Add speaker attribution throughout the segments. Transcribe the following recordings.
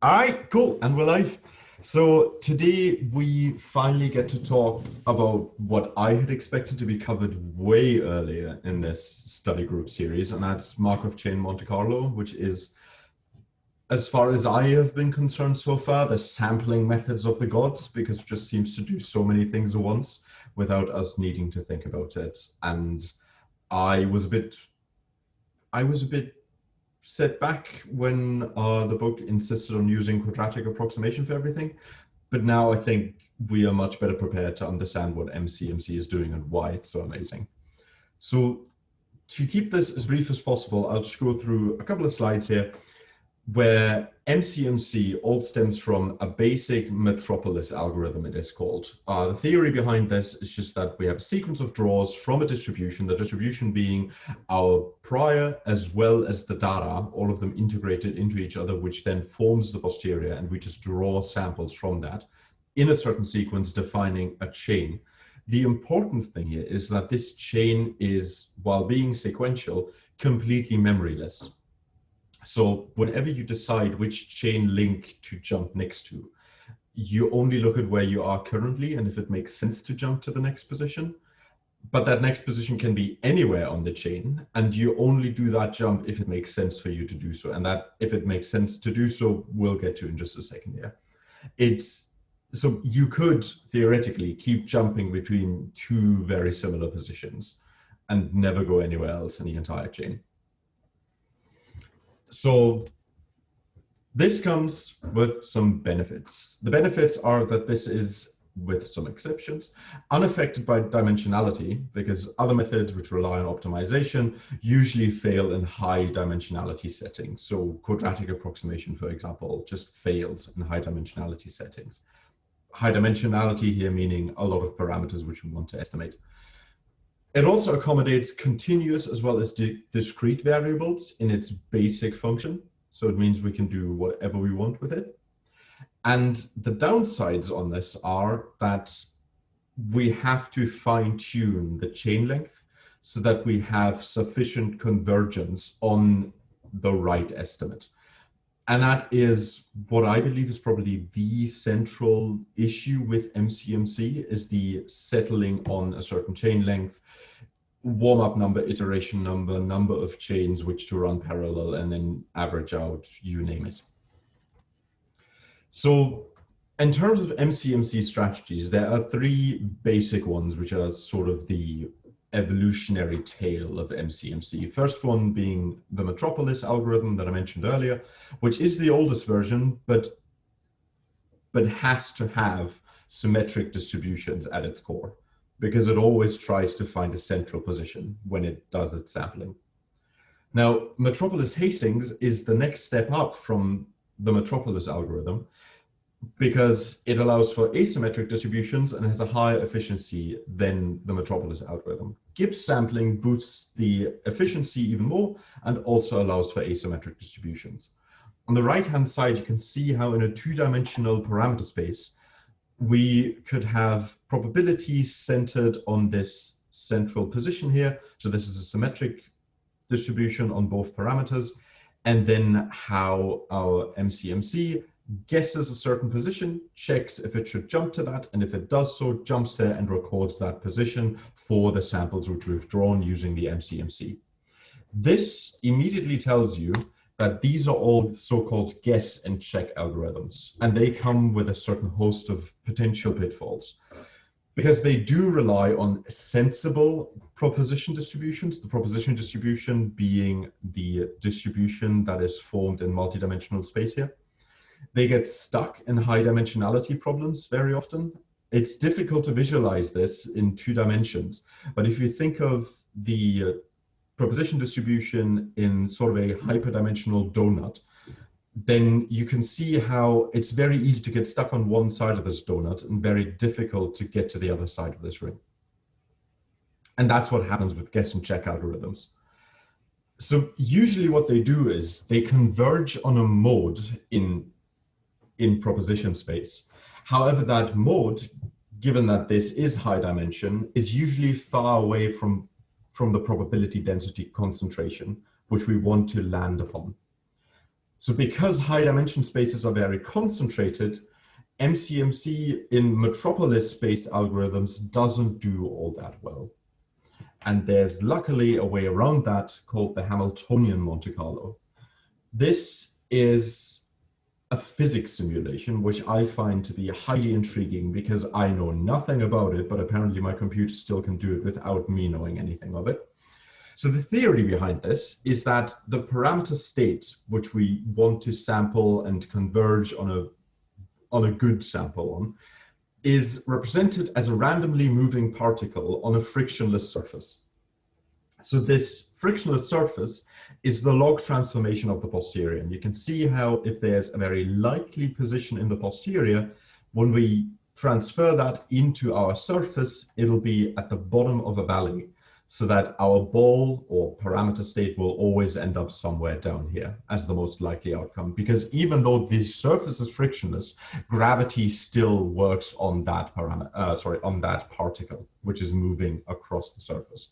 Speaker 1: All right, cool, and we're live. So today we finally get to talk about what I had expected to be covered way earlier in this study group series, and that's Markov chain Monte-Carlo, which is, as far as I have been concerned so far, the sampling methods of the gods, because it just seems to do so many things at once without us needing to think about it. And I was a bit set back when the book insisted on using quadratic approximation for everything. But now I think we are much better prepared to understand what MCMC is doing and why it's so amazing. So to keep this as brief as possible, I'll just go through a couple of slides here where MCMC all stems from a basic METROPOLIS algorithm, it is called. The theory behind this is just that we have a sequence of draws from a distribution, the distribution being our prior as well as the data, all of them integrated into each other, which then forms the posterior, and we just draw samples from that in a certain sequence defining a chain. The important thing here is that this chain is, while being sequential, completely memoryless. So whenever you decide which chain link to jump next to, you only look at where you are currently and if it makes sense to jump to the next position. But that next position can be anywhere on the chain, and you only do that jump if it makes sense for you to do so. And that, if it makes sense to do so, we'll get to in just a second here. So you could theoretically keep jumping between two very similar positions and never go anywhere else in the entire chain. So this comes with some benefits. The benefits are that this is, with some exceptions, unaffected by dimensionality, because other methods which rely on optimization usually fail in high dimensionality settings. So quadratic approximation, for example, just fails in high dimensionality settings. High dimensionality here meaning a lot of parameters which we want to estimate. It also accommodates continuous as well as discrete variables in its basic function. So it means we can do whatever we want with it. And the downsides on this are that we have to fine tune the chain length so that we have sufficient convergence on the right estimate. And that is what I believe is probably the central issue with MCMC, is the settling on a certain chain length, warm-up number, iteration number, number of chains which to run parallel, and then average out, you name it. So in terms of MCMC strategies, there are three basic ones which are sort of the evolutionary tail of MCMC. First one being the METROPOLIS algorithm that I mentioned earlier, which is the oldest version, but has to have symmetric distributions at its core, because it always tries to find a central position when it does its sampling. Now, METROPOLIS Hastings is the next step up from the METROPOLIS algorithm, because it allows for asymmetric distributions and has a higher efficiency than the METROPOLIS algorithm. Gibbs sampling boosts the efficiency even more and also allows for asymmetric distributions. On the right-hand side, you can see how in a two-dimensional parameter space, we could have probability centered on this central position here. So this is a symmetric distribution on both parameters, and then how our MCMC guesses a certain position, checks if it should jump to that, and if it does so, jumps there and records that position for the samples which we've drawn using the MCMC. This immediately tells you that these are all so-called guess and check algorithms, and they come with a certain host of potential pitfalls, because they do rely on sensible proposition distributions, the proposition distribution being the distribution that is formed in multidimensional space here. They get stuck in high dimensionality problems very often. It's difficult to visualize this in 2 dimensions, but if you think of the proposition distribution in sort of a hyperdimensional donut, then you can see how it's very easy to get stuck on one side of this donut and very difficult to get to the other side of this ring. And that's what happens with guess and check algorithms. So usually what they do is they converge on a mode in proposition space. However, that mode, given that this is high dimension, is usually far away from the probability density concentration, which we want to land upon. So because high dimension spaces are very concentrated, MCMC in metropolis-based algorithms doesn't do all that well. And there's luckily a way around that called the Hamiltonian Monte-Carlo. This is a physics simulation, which I find to be highly intriguing because I know nothing about it, but apparently my computer still can do it without me knowing anything of it. So the theory behind this is that the parameter state, which we want to sample and converge on a good sample on, is represented as a randomly moving particle on a frictionless surface. So this frictionless surface is the log transformation of the posterior. And you can see how if there's a very likely position in the posterior, when we transfer that into our surface, it'll be at the bottom of a valley, so that our ball or parameter state will always end up somewhere down here as the most likely outcome. Because even though the surface is frictionless, gravity still works on that on that particle, which is moving across the surface.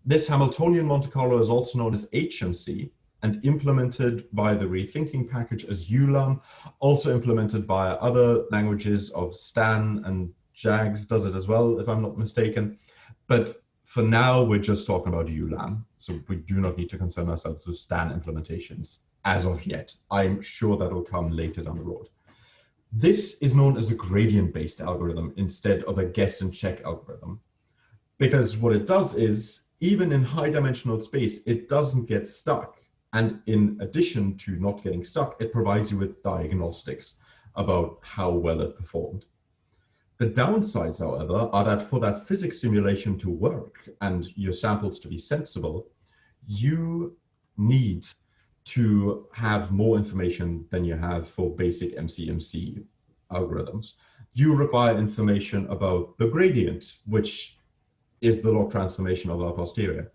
Speaker 1: This Hamiltonian Monte-Carlo is also known as HMC and implemented by the Rethinking package as ULAM, also implemented via other languages of Stan, and JAGS does it as well, if I'm not mistaken. But for now, we're just talking about ULAM, so we do not need to concern ourselves with Stan implementations as of yet. I'm sure that'll come later down the road. This is known as a gradient-based algorithm instead of a guess and check algorithm, because what it does is, even in high-dimensional space, it doesn't get stuck. And in addition to not getting stuck, it provides you with diagnostics about how well it performed. The downsides, however, are that for that physics simulation to work and your samples to be sensible, you need to have more information than you have for basic MCMC algorithms. You require information about the gradient, which is the log transformation of our posterior.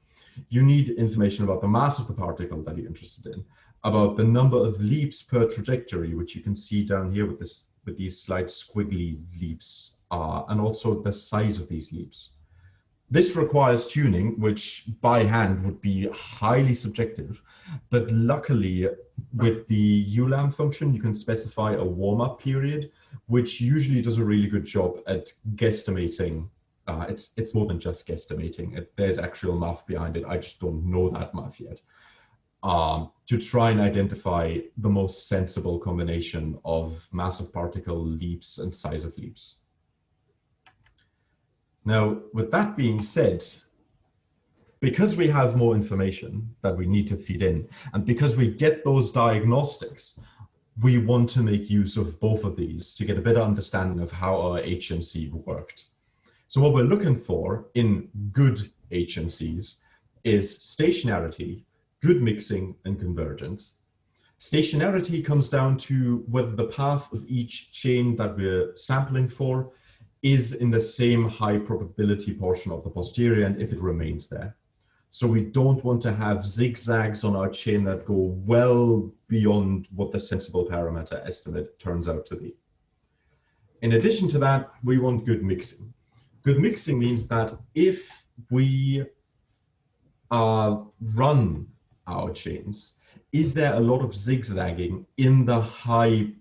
Speaker 1: You need information about the mass of the particle that you're interested in, about the number of leaps per trajectory, which you can see down here with these slight squiggly leaps, and also the size of these leaps. This requires tuning, which by hand would be highly subjective, but luckily with the ULAM function, you can specify a warm-up period, which usually does a really good job at guesstimating. It's more than just guesstimating. There's actual math behind it. I just don't know that math yet. To try and identify the most sensible combination of mass of particle leaps and size of leaps. Now, with that being said, because we have more information that we need to feed in, and because we get those diagnostics, we want to make use of both of these to get a better understanding of how our HMC worked. So what we're looking for in good HMCs is stationarity, good mixing, and convergence. Stationarity comes down to whether the path of each chain that we're sampling for is in the same high probability portion of the posterior and if it remains there. So we don't want to have zigzags on our chain that go well beyond what the sensible parameter estimate turns out to be. In addition to that, we want good mixing. Good mixing means that if we run our chains, is there a lot of zigzagging in the high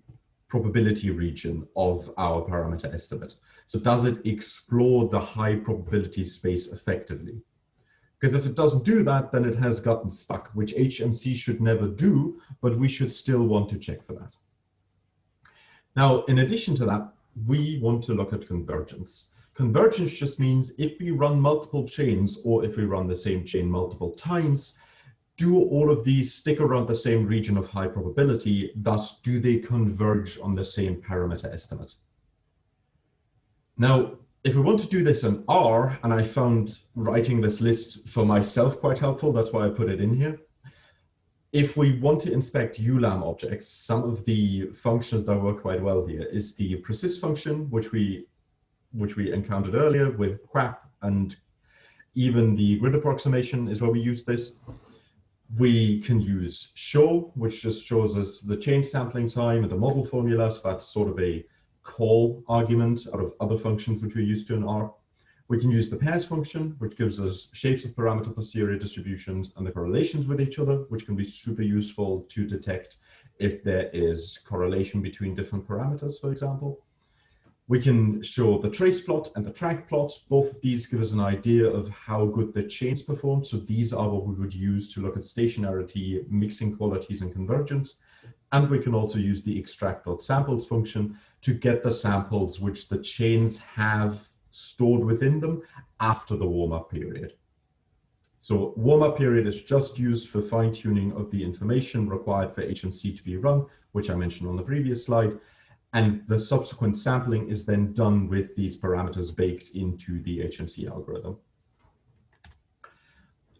Speaker 1: probability region of our parameter estimate? So does it explore the high probability space effectively? Because if it doesn't do that, then it has gotten stuck, which HMC should never do, but we should still want to check for that. Now, in addition to that, we want to look at convergence. Convergence just means if we run multiple chains or if we run the same chain multiple times, do all of these stick around the same region of high probability? Thus, do they converge on the same parameter estimate? Now, if we want to do this in R, and I found writing this list for myself quite helpful, that's why I put it in here. If we want to inspect ULAM objects, some of the functions that work quite well here is the persist function, which we encountered earlier with QAP, and even the grid approximation is where we use this. We can use show, which just shows us the change sampling time and the model formula, so that's sort of a call argument out of other functions which we're used to in R. We can use the pairs function, which gives us shapes of parameter posterior distributions and the correlations with each other, which can be super useful to detect if there is correlation between different parameters, for example. We can show the trace plot and the track plot. Both of these give us an idea of how good the chains perform. So these are what we would use to look at stationarity, mixing qualities, and convergence. And we can also use the extract.samples function to get the samples which the chains have stored within them after the warm-up period. So warm-up period is just used for fine-tuning of the information required for HMC to be run, which I mentioned on the previous slide. And the subsequent sampling is then done with these parameters baked into the HMC algorithm.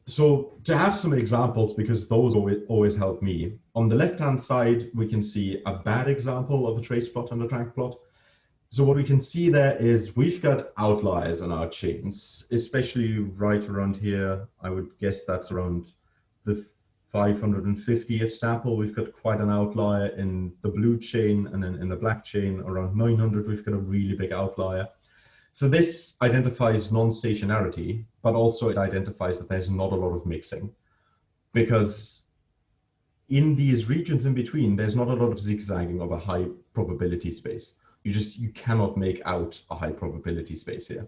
Speaker 1: So to have some examples, because those always help me, on the left-hand side, we can see a bad example of a trace plot and a track plot. So what we can see there is we've got outliers in our chains, especially right around here. I would guess that's around the 550th sample. We've got quite an outlier in the blue chain, and then in the black chain around 900, we've got a really big outlier. So this identifies non-stationarity, but also it identifies that there's not a lot of mixing, because in these regions in between, there's not a lot of zigzagging of a high probability space. You cannot make out a high probability space here.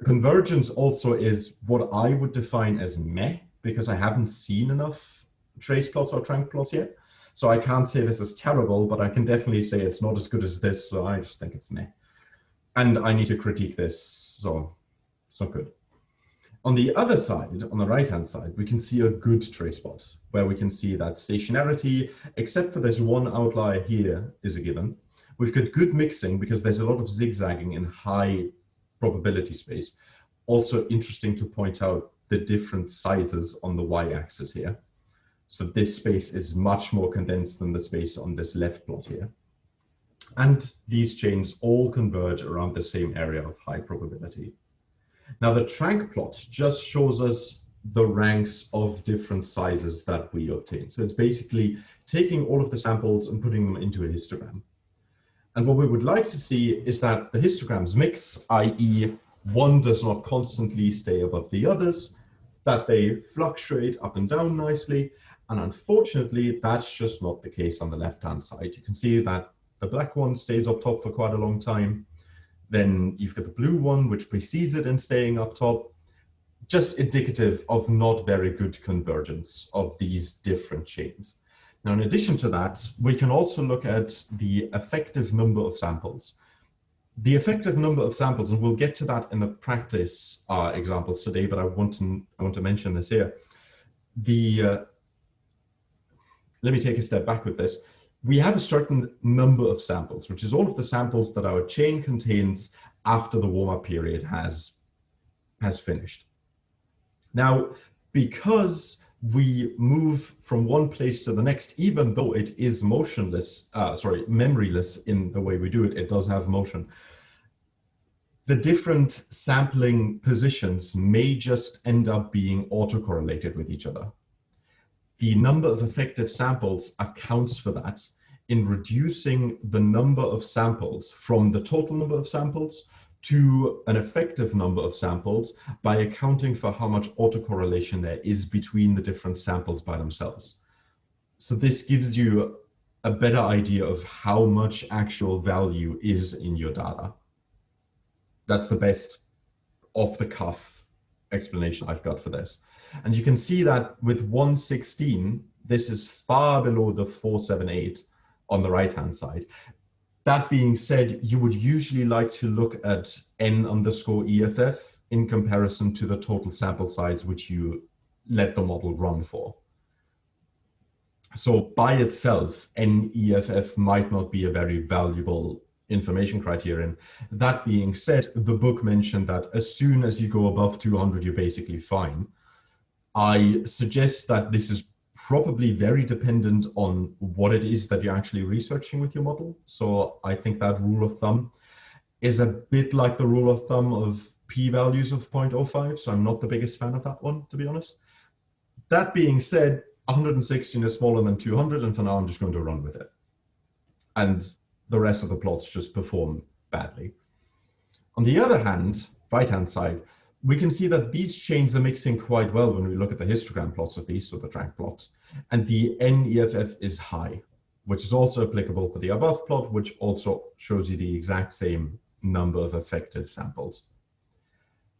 Speaker 1: Convergence also is what I would define as meh, because I haven't seen enough trace plots or track plots yet. So I can't say this is terrible, but I can definitely say it's not as good as this. So I just think it's meh. And I need to critique this, so it's not good. On the other side, on the right-hand side, we can see a good trace plot, where we can see that stationarity, except for this one outlier here, is a given. We've got good mixing because there's a lot of zigzagging in high probability space. Also interesting to point out the different sizes on the y-axis here. So this space is much more condensed than the space on this left plot here. And these chains all converge around the same area of high probability. Now the track plot just shows us the ranks of different sizes that we obtain. So it's basically taking all of the samples and putting them into a histogram. And what we would like to see is that the histograms mix, i.e. one does not constantly stay above the others, that they fluctuate up and down nicely. And unfortunately, that's just not the case on the left-hand side. You can see that the black one stays up top for quite a long time. Then you've got the blue one, which precedes it in staying up top. Just indicative of not very good convergence of these different chains. Now, in addition to that, we can also look at the effective number of samples. The effective number of samples, and we'll get to that in the practice examples today, but I want to mention this here. Let me take a step back with this. We have a certain number of samples, which is all of the samples that our chain contains after the warm-up period has finished. Now, because we move from one place to the next, even though it is memoryless in the way we do it, it does have motion. The different sampling positions may just end up being autocorrelated with each other. The number of effective samples accounts for that in reducing the number of samples from the total number of samples to an effective number of samples by accounting for how much autocorrelation there is between the different samples by themselves. So this gives you a better idea of how much actual value is in your data. That's the best off-the-cuff explanation I've got for this. And you can see that with 116, this is far below the 478 on the right-hand side. That being said, you would usually like to look at n_EFF in comparison to the total sample size which you let the model run for. So by itself, NEFF might not be a very valuable information criterion. That being said, the book mentioned that as soon as you go above 200, you're basically fine. I suggest that this is probably very dependent on what it is that you're actually researching with your model. So I think that rule of thumb is a bit like the rule of thumb of p-values of 0.05. So I'm not the biggest fan of that one, to be honest. That being said, 116 is smaller than 200, and for now I'm just going to run with it. And the rest of the plots just perform badly. On the other hand, right-hand side, we can see that these chains are mixing quite well when we look at the histogram plots of these, so the track plots, and the NEFF is high. which is also applicable for the above plot, which also shows you the exact same number of effective samples.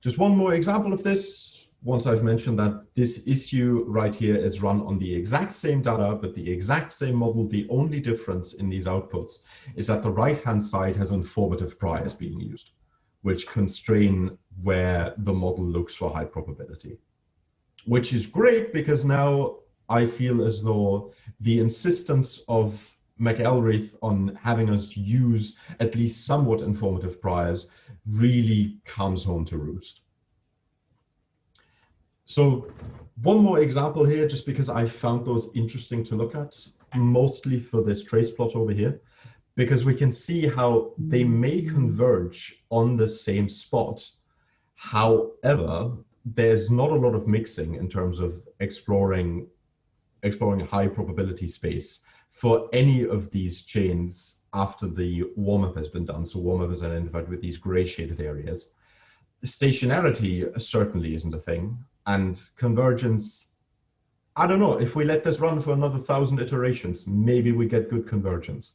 Speaker 1: Just one more example of this. Once I've mentioned that this issue right here is run on the exact same data, but the exact same model, the only difference in these outputs is that the right-hand side has informative priors being used, which constrain where the model looks for high probability, which is great because now I feel as though the insistence of McElrath on having us use at least somewhat informative priors really comes home to roost. So one more example here, just because I found those interesting to look at, mostly for this trace plot over here, because we can see how they may converge on the same spot. However, there's not a lot of mixing in terms of exploring high probability space for any of these chains after the warm-up has been done. So warm-up is identified with these gray shaded areas. Stationarity certainly isn't a thing, and convergence, I don't know, if we let this run for another 1,000 iterations, maybe we get good convergence.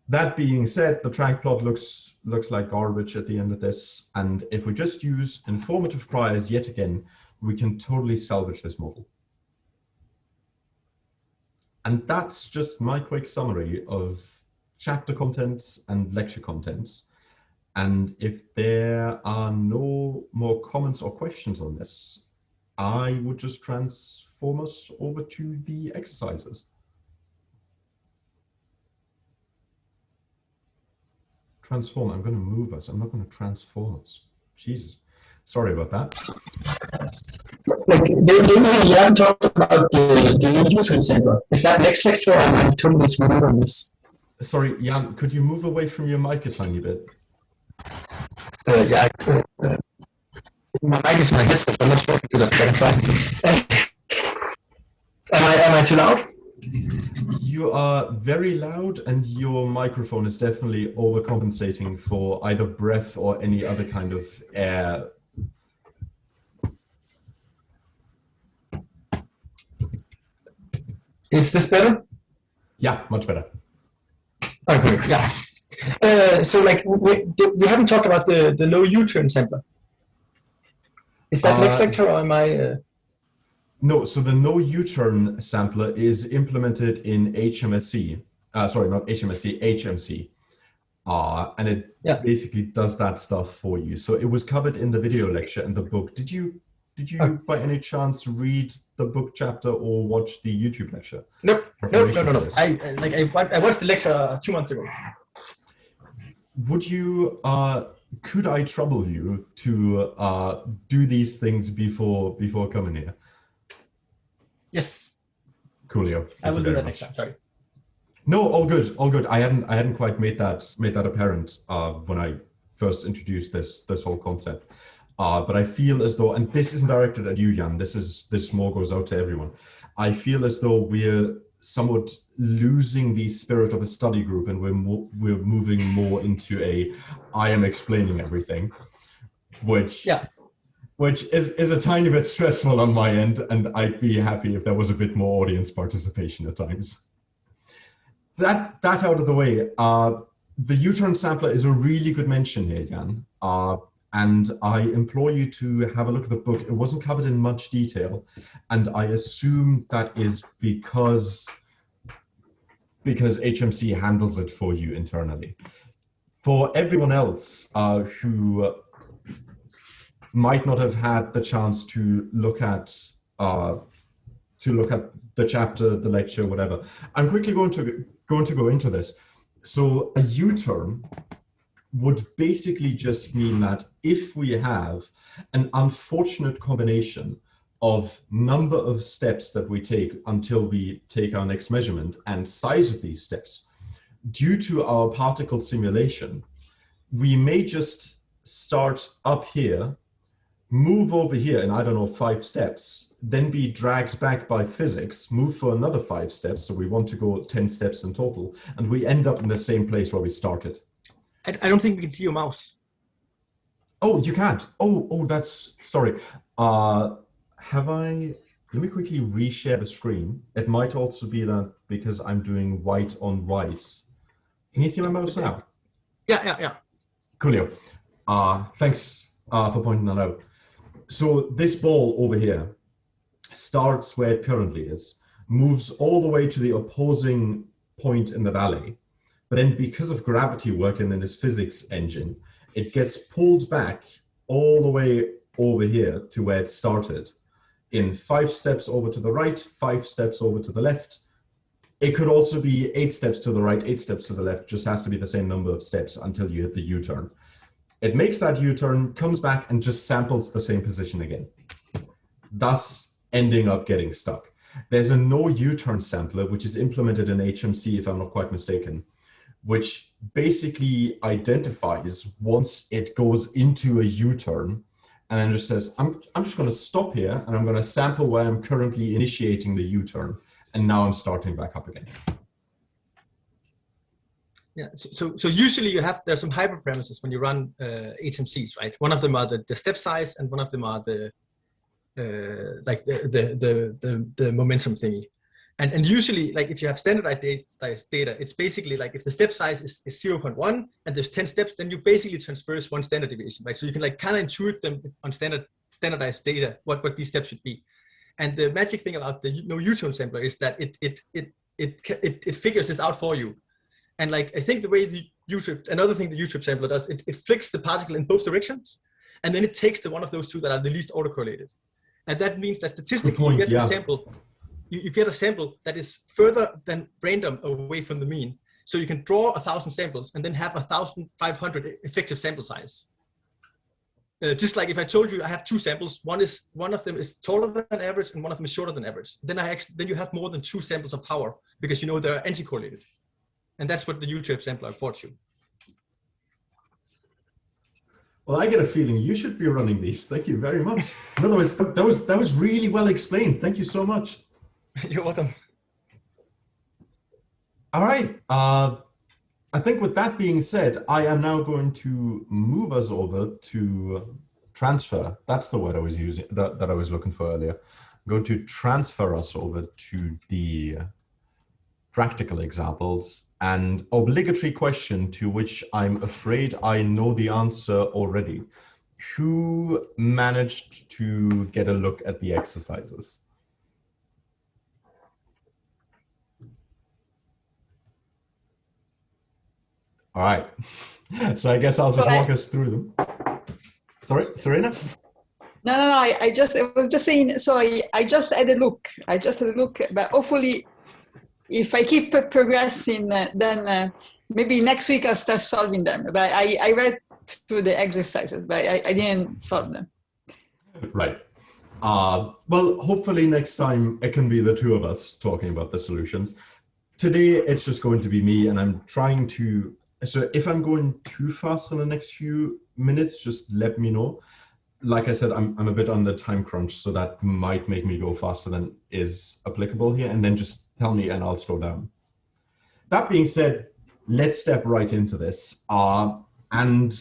Speaker 1: That being said, the track plot looks like garbage at the end of this, and if we just use informative priors yet again, we can totally salvage this model. And that's just my quick summary of chapter contents and lecture contents. And if there are no more comments or questions on this, I would just transform us over to the exercises. Transform, I'm going to move us. I'm not going to transform us. Jesus, sorry about that.
Speaker 2: Like, you haven't talked about the user center. Is that next lecture, or am I totally misremembering on this?
Speaker 1: Sorry, Jan, could you move away from your mic a tiny bit?
Speaker 2: Yeah, my mic is my headset, so I'm not sure if I can try. Am I too loud?
Speaker 1: You are very loud, and your microphone is definitely overcompensating for either breath or any other kind of air.
Speaker 2: Is this better?
Speaker 1: Yeah, much better.
Speaker 2: Okay, yeah. So like we haven't talked about the low U-turn sampler. Is that next lecture, or am I?
Speaker 1: No, so the no U-turn sampler is implemented in HMSC. Sorry, not HMSC, HMC. And it basically does that stuff for you. So it was covered in the video lecture and the book. Did you by any chance read the book chapter or watch the YouTube lecture?
Speaker 2: Nope. No. I watched the lecture 2 months ago.
Speaker 1: Would you could I trouble you to do these things before coming here?
Speaker 2: Yes.
Speaker 1: Coolio.
Speaker 2: I will do that next time. Sorry.
Speaker 1: No, all good, all good. I hadn't quite made that apparent when I first introduced this whole concept. But I feel as though, and this isn't directed at you, Jan. This more goes out to everyone. I feel as though we're somewhat losing the spirit of a study group, and we're moving more into a I am explaining everything, which is a tiny bit stressful on my end, and I'd be happy if there was a bit more audience participation at times. That out of the way, the U-turn sampler is a really good mention here, Jan. And I implore you to have a look at the book. It wasn't covered in much detail, and I assume that is because HMC handles it for you internally. For everyone else who might not have had the chance to look at the chapter, the lecture, whatever, I'm quickly going to go into this. So a U-turn would basically just mean that if we have an unfortunate combination of number of steps that we take until we take our next measurement and size of these steps, due to our particle simulation, we may just start up here, move over here in, I don't know, 5 steps, then be dragged back by physics, move for another 5 steps, so we want to go 10 steps in total, and we end up in the same place where we started.
Speaker 2: I don't think we can see your mouse.
Speaker 1: Oh, you can't. Oh, that's sorry. Have I? Let me quickly reshare the screen. It might also be that because I'm doing white on white. Can you see my mouse now?
Speaker 2: Yeah.
Speaker 1: Coolio. Thanks for pointing that out. So this ball over here starts where it currently is, moves all the way to the opposing point in the valley, but then because of gravity working in this physics engine, it gets pulled back all the way over here to where it started, in 5 steps over to the right, 5 steps over to the left. It could also be 8 steps to the right, 8 steps to the left, just has to be the same number of steps until you hit the U-turn. It makes that U-turn, comes back and just samples the same position again, thus ending up getting stuck. There's a no U-turn sampler, which is implemented in HMC, if I'm not quite mistaken, which basically identifies once it goes into a U-turn and then just says, I'm just going to stop here and I'm going to sample where I'm currently initiating the U-turn, and now I'm starting back up again.
Speaker 2: Yeah, so usually there's some hyperparameters when you run HMCs, right? One of them are the step size, and one of them are the momentum thingy. And usually, like if you have standardized data, it's basically like if the step size is 0.1 and there's 10 steps, then you basically transverse 1 standard deviation, right? So you can like kind of intuit them on standardized data what these steps should be. And the magic thing about the no U-turn sampler is that it figures this out for you. And like I think the way another thing the U-turn sampler does, it flicks the particle in both directions, and then it takes the one of those two that are the least autocorrelated. And that means that statistically you get a sample. You get a sample that is further than random away from the mean. So you can draw 1,000 samples and then have 1,500 effective sample size. Just like if I told you I have 2 samples, one of them is taller than average and one of them is shorter than average. Then you have more than 2 samples of power because you know they're anti-correlated. And that's what the U-turn sampler affords you.
Speaker 1: Well, I get a feeling you should be running these. Thank you very much. In other words, that was really well explained. Thank you so much.
Speaker 2: You're welcome.
Speaker 1: All right. I think with that being said, I am now going to move us over to transfer. That's the word I was using, that I was looking for earlier. I'm going to transfer us over to the practical examples. And obligatory question to which I'm afraid I know the answer already. Who managed to get a look at the exercises? All right, so I guess I'll just walk us through them. Sorry, Serena?
Speaker 3: No, I was just saying, so I just had a look. But hopefully if I keep progressing, then maybe next week I'll start solving them. But I read through the exercises, but I didn't solve them.
Speaker 1: Right. Well, hopefully next time it can be the two of us talking about the solutions. Today, it's just going to be me, and I'm trying to, so if I'm going too fast in the next few minutes, just let me know. Like I said, I'm a bit on the time crunch, so that might make me go faster than is applicable here, and then just tell me and I'll slow down. That being said, let's step right into this. And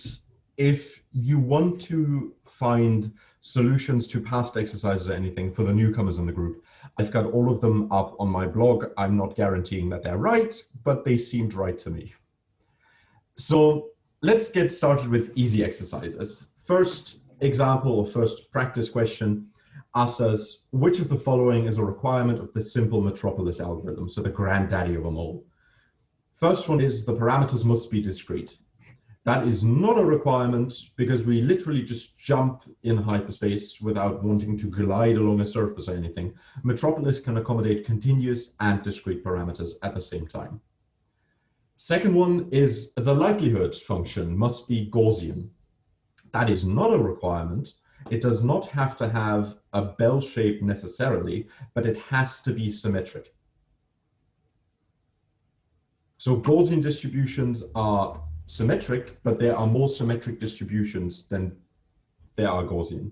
Speaker 1: if you want to find solutions to past exercises or anything for the newcomers in the group, I've got all of them up on my blog. I'm not guaranteeing that they're right, but they seemed right to me. So let's get started with easy exercises. First example or first practice question asks us, which of the following is a requirement of the simple MONTE-CARLO algorithm, so the granddaddy of them all? First one is the parameters must be discrete. That is not a requirement because we literally just jump in hyperspace without wanting to glide along a surface or anything. MONTE-CARLO can accommodate continuous and discrete parameters at the same time. Second one is the likelihood function must be Gaussian. That is not a requirement. It does not have to have a bell shape necessarily, but it has to be symmetric. So Gaussian distributions are symmetric, but there are more symmetric distributions than there are Gaussian.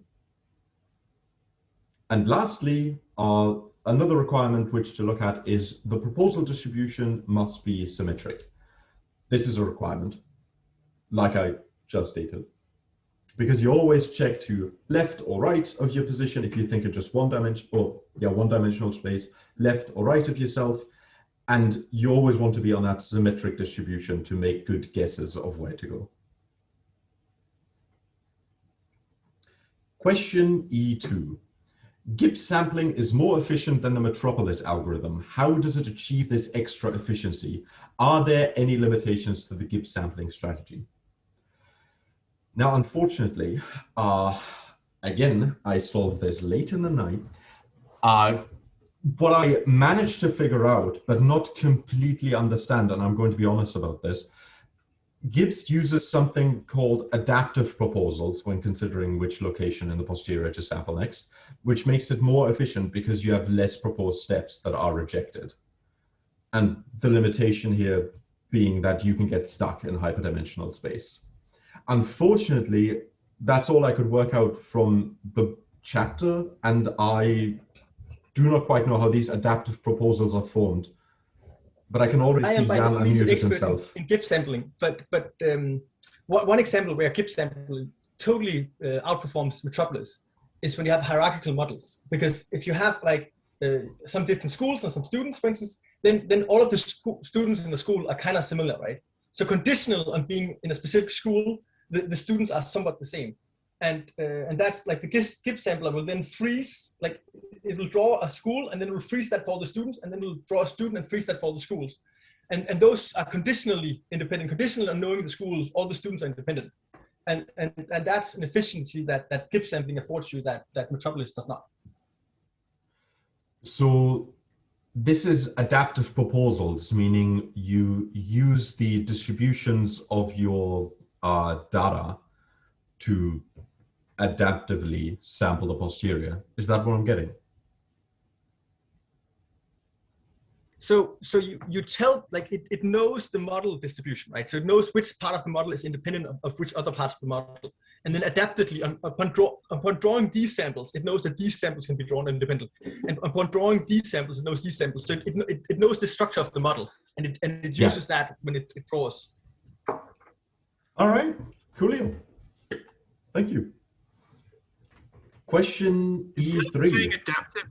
Speaker 1: And lastly, another requirement which to look at is the proposal distribution must be symmetric. This is a requirement, like I just stated. because you always check to left or right of your position if you think of just one-dimensional space, left or right of yourself, and you always want to be on that symmetric distribution to make good guesses of where to go. Question E2. Gibbs sampling is more efficient than the Metropolis algorithm. How does it achieve this extra efficiency? Are there any limitations to the Gibbs sampling strategy? Now, unfortunately, again, I solved this late in the night. What I managed to figure out, but not completely understand, and I'm going to be honest about this, Gibbs uses something called adaptive proposals when considering which location in the posterior to sample next, which makes it more efficient because you have less proposed steps that are rejected. And the limitation here being that you can get stuck in hyperdimensional space. Unfortunately, that's all I could work out from the chapter, and I do not quite know how these adaptive proposals are formed. But I can already see Jan unmuted himself.
Speaker 2: In Gibbs sampling, but one example where Gibbs sampling totally outperforms Metropolis is when you have hierarchical models. Because if you have like some different schools and some students, for instance, then all of the students in the school are kind of similar, right? So conditional on being in a specific school, the students are somewhat the same. And that's like the Gibbs sampler will then freeze, like it will draw a school and then it will freeze that for all the students, and then it will draw a student and freeze that for all the schools. And those are conditionally independent, conditional on knowing the schools, all the students are independent. And that's an efficiency that Gibbs sampling affords you that Metropolis does not.
Speaker 1: So this is adaptive proposals, meaning you use the distributions of your data to adaptively sample the posterior. Is that what I'm getting?
Speaker 2: So you tell, like it knows the model distribution, right? So it knows which part of the model is independent of which other parts of the model. And then adaptively, upon drawing these samples, it knows that these samples can be drawn independently. And upon drawing these samples, it knows these samples. So it knows the structure of the model, and it uses that when it draws.
Speaker 1: All right, coolio. Thank you. Question E3.
Speaker 4: Saying adaptive.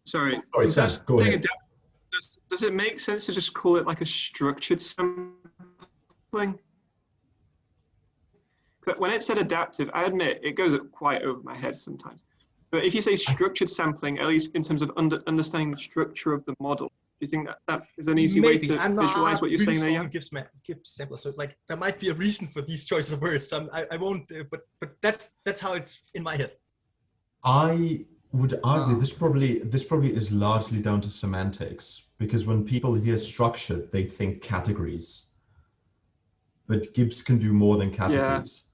Speaker 4: Sorry,
Speaker 1: Sam, go ahead.
Speaker 4: Does it make sense to just call it like a structured sampling? When it said adaptive, I admit it goes quite over my head sometimes. But if you say structured sampling, at least in terms of understanding the structure of the model, do you think that is an easy way to visualize what you're saying there? Yeah.
Speaker 2: Gibbs sampler. So like there might be a reason for these choices of words. So I won't. But that's how it's in my head.
Speaker 1: I would argue this probably is largely down to semantics, because when people hear structured, they think categories. But Gibbs can do more than categories.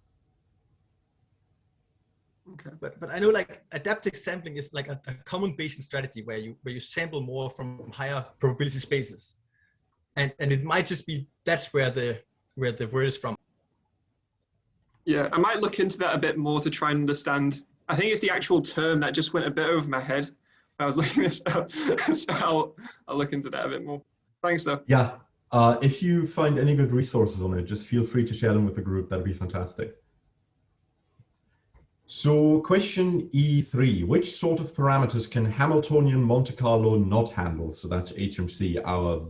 Speaker 4: Yeah. Okay.
Speaker 2: But I know like adaptive sampling is like a common Bayesian strategy where you sample more from higher probability spaces, and it might just be that's where the word is from.
Speaker 4: Yeah, I might look into that a bit more to try and understand. I think it's the actual term that just went a bit over my head when I was looking this up. So I'll look into that a bit more. Thanks, though.
Speaker 1: Yeah. If you find any good resources on it, just feel free to share them with the group. That'd be fantastic. So question E3, which sort of parameters can Hamiltonian Monte-Carlo not handle? So that's HMC, our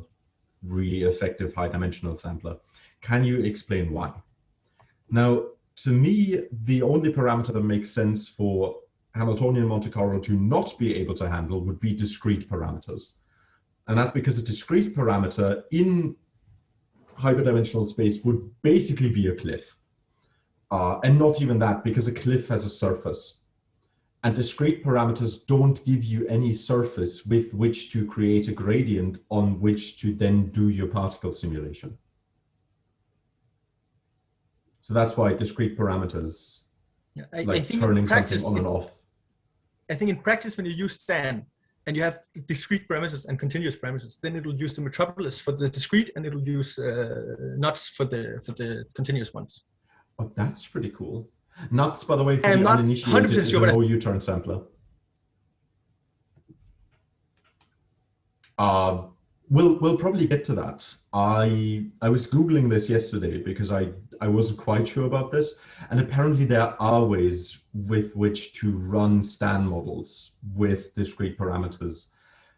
Speaker 1: really effective high dimensional sampler. Can you explain why? Now, to me, the only parameter that makes sense for Hamiltonian Monte-Carlo to not be able to handle would be discrete parameters. And that's because a discrete parameter in hyperdimensional space would basically be a cliff. And not even that, because a cliff has a surface. And discrete parameters don't give you any surface with which to create a gradient on which to then do your particle simulation. So that's why discrete parameters, I think turning something on and off.
Speaker 2: I think in practice, when you use STAN and you have discrete parameters and continuous parameters, then it will use the Metropolis for the discrete, and it will use NUTS for the continuous ones.
Speaker 1: Oh, that's pretty cool. NUTS, by the way, for the uninitiated, is an OU turn sampler. We'll probably get to that. I was Googling this yesterday because I wasn't quite sure about this, and apparently there are ways with which to run STAN models with discrete parameters.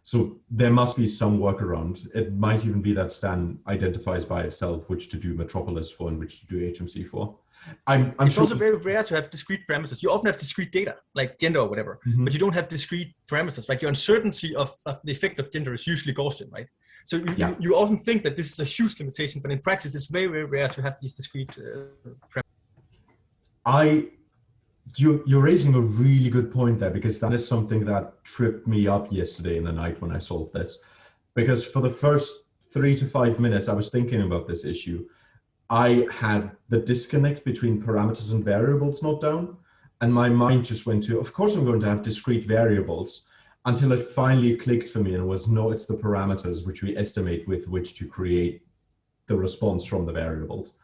Speaker 1: So there must be some workaround. It might even be that STAN identifies by itself which to do Metropolis for and which to do HMC for.
Speaker 2: It's
Speaker 1: sure
Speaker 2: also very rare to have discrete parameters. You often have discrete data, like gender or whatever, but you don't have discrete parameters. Like your uncertainty of the effect of gender is usually Gaussian, right? So you often think that this is a huge limitation, but in practice, it's very, very rare to have these discrete parameters.
Speaker 1: You're raising a really good point there, because that is something that tripped me up yesterday in the night when I solved this. Because for the first 3 to 5 minutes, I was thinking about this issue. I had the disconnect between parameters and variables not down, and my mind just went to, of course I'm going to have discrete variables, until it finally clicked for me and was, no, it's the parameters which we estimate with which to create the response from the variables.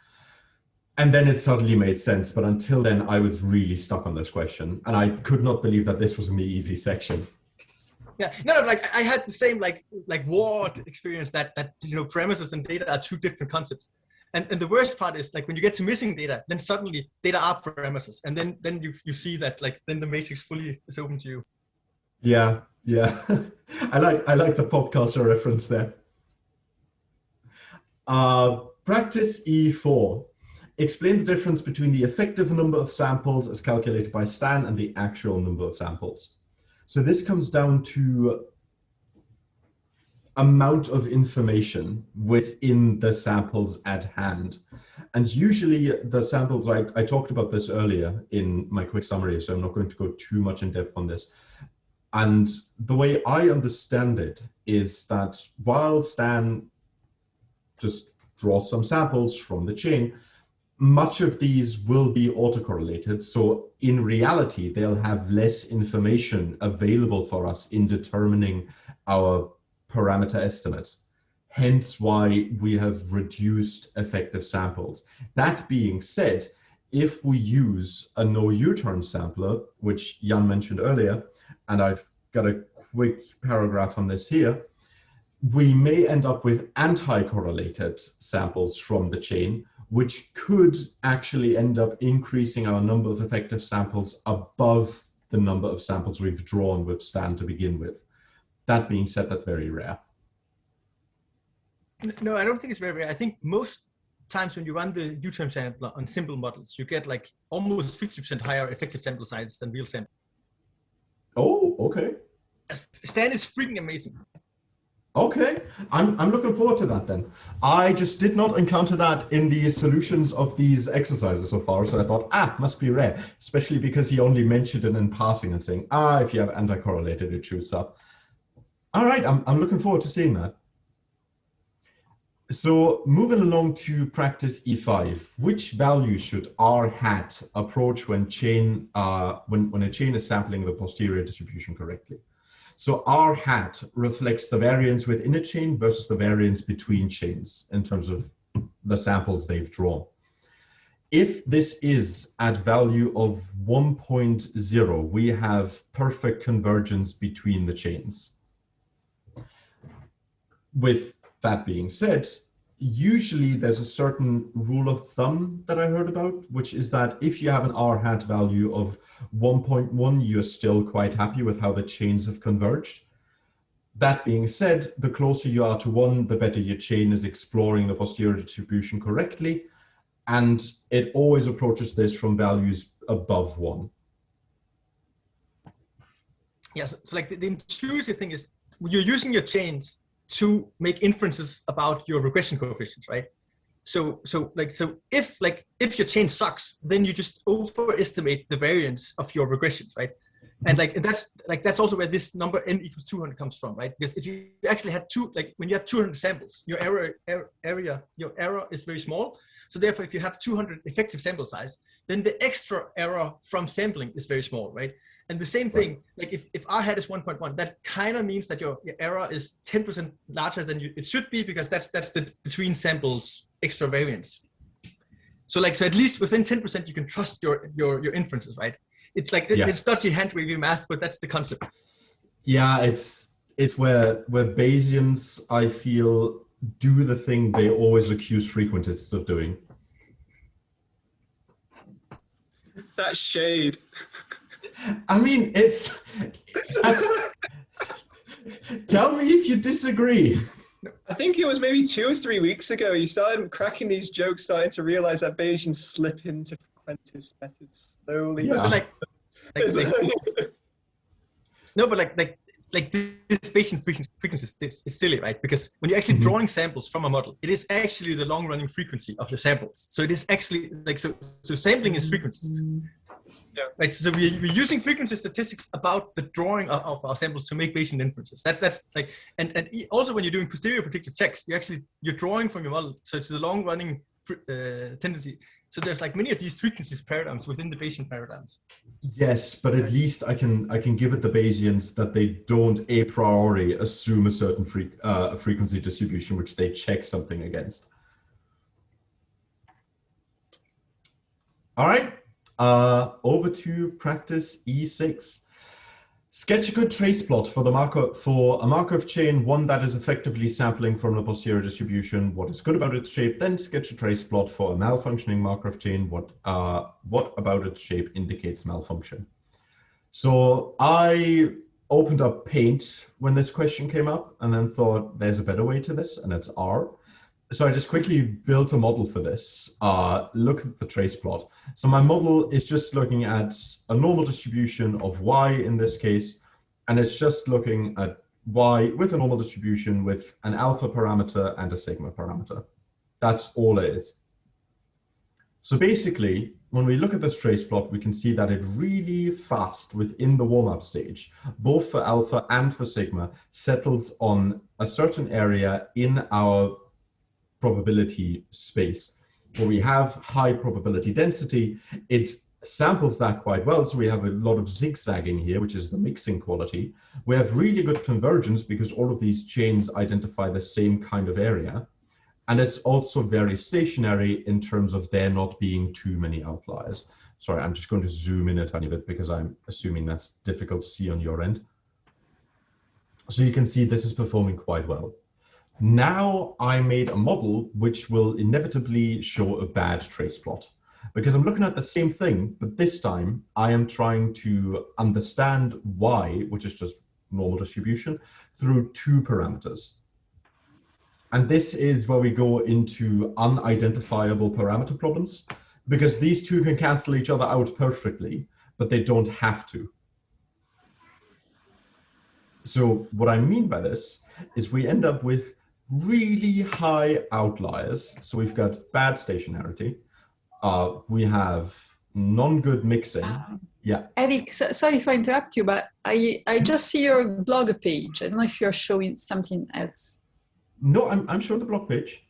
Speaker 1: And then it suddenly made sense, but until then I was really stuck on this question, and I could not believe that this was in the easy section.
Speaker 2: Yeah, no, like I had the same like Ward experience that parameters and data are two different concepts. And the worst part is, like, when you get to missing data, then suddenly data are parameters, and then you see that, like, then the matrix fully is open to you.
Speaker 1: Yeah. I like the pop culture reference there. Practice E4. Explain the difference between the effective number of samples as calculated by STAN and the actual number of samples. So this comes down to amount of information within the samples at hand. And usually the samples, I talked about this earlier in my quick summary, so I'm not going to go too much in depth on this. And the way I understand it is that while STAN just draws some samples from the chain, much of these will be autocorrelated. So in reality, they'll have less information available for us in determining our parameter estimates. Hence why we have reduced effective samples. That being said, if we use a no U-turn sampler, which Jan mentioned earlier, and I've got a quick paragraph on this here, we may end up with anti-correlated samples from the chain, which could actually end up increasing our number of effective samples above the number of samples we've drawn with STAN to begin with. That being said, that's very rare.
Speaker 2: No, I don't think it's very rare. I think most times when you run the U-turn sampler on simple models, you get like almost 50% higher effective sample size than real sample.
Speaker 1: Oh, okay.
Speaker 2: STAN is freaking amazing.
Speaker 1: Okay, I'm looking forward to that then. I just did not encounter that in the solutions of these exercises so far, so I thought, must be rare, especially because he only mentioned it in passing and saying, if you have anti-correlated, it shoots up. All right, I'm looking forward to seeing that. So moving along to practice E5, which value should R hat approach when a chain is sampling the posterior distribution correctly? So R hat reflects the variance within a chain versus the variance between chains in terms of the samples they've drawn. If this is at value of 1.0, we have perfect convergence between the chains. With that being said, usually there's a certain rule of thumb that I heard about, which is that if you have an R hat value of 1.1, you're still quite happy with how the chains have converged. That being said, the closer you are to 1, the better your chain is exploring the posterior distribution correctly, and it always approaches this from values above 1.
Speaker 2: Yes, so like the intuitive thing is you're using your chains to make inferences about your regression coefficients, right? So if your chain sucks, then you just overestimate the variance of your regressions, right? And that's also where this number n equals 200 comes from, right? Because if you actually had when you have 200 samples, your error is very small. So therefore, if you have 200 effective sample size, then the extra error from sampling is very small, right? And the same thing, like if R hat is 1.1, that kind of means that your error is 10% larger than it should be, because that's the between samples extra variance. So at least within 10% you can trust your inferences, right? It's like it's dodgy hand wavy math, but that's the concept.
Speaker 1: Yeah, it's It's where Bayesians, I feel, do the thing they always accuse frequentists of doing.
Speaker 4: That shade.
Speaker 1: I mean, tell me if you disagree.
Speaker 4: I think it was maybe 2 or 3 weeks ago you started cracking these jokes, starting to realize that Bayesians slip into frequentist methods slowly.
Speaker 1: Yeah.
Speaker 2: But no, but this Bayesian frequency is silly, right? Because when you're actually drawing samples from a model, it is actually the long-running frequency of your samples. So it is actually so sampling is frequencies.
Speaker 4: Yeah.
Speaker 2: Right. So we're using frequency statistics about the drawing of our samples to make Bayesian inferences. That's like, and also when you're doing posterior predictive checks, you're drawing from your model. So it's the long-running tendency. So there's like many of these frequencies paradigms within the Bayesian paradigms.
Speaker 1: Yes, but at least I can give it the Bayesians that they don't a priori assume a certain frequency distribution which they check something against. All right, over to practice E6. Sketch a good trace plot for a Markov chain, one that is effectively sampling from a posterior distribution. What is good about its shape? Then sketch a trace plot for a malfunctioning Markov chain. What about its shape indicates malfunction? So I opened up Paint when this question came up, and then thought there's a better way to this, and it's R. So I just quickly built a model for this. Look at the trace plot. So my model is just looking at a normal distribution of y in this case, and it's just looking at y with a normal distribution with an alpha parameter and a sigma parameter. That's all it is. So basically, when we look at this trace plot, we can see that it really fast within the warm-up stage, both for alpha and for sigma, settles on a certain area in our probability space where we have high probability density. It samples that quite well, so we have a lot of zigzagging here, which is the mixing quality. We have really good convergence because all of these chains identify the same kind of area, and it's also very stationary in terms of there not being too many outliers. Sorry, I'm just going to zoom in a tiny bit because I'm assuming that's difficult to see on your end. So you can see this is performing quite well. Now I made a model which will inevitably show a bad trace plot because I'm looking at the same thing, but this time I am trying to understand y, which is just normal distribution, through two parameters. And this is where we go into unidentifiable parameter problems, because these two can cancel each other out perfectly, but they don't have to. So what I mean by this is we end up with really high outliers. So we've got bad stationarity. We have non-good mixing. Yeah.
Speaker 3: Eric, sorry if I interrupt you, but I just see your blog page. I don't know if you're showing something else.
Speaker 1: No, I'm showing the blog page.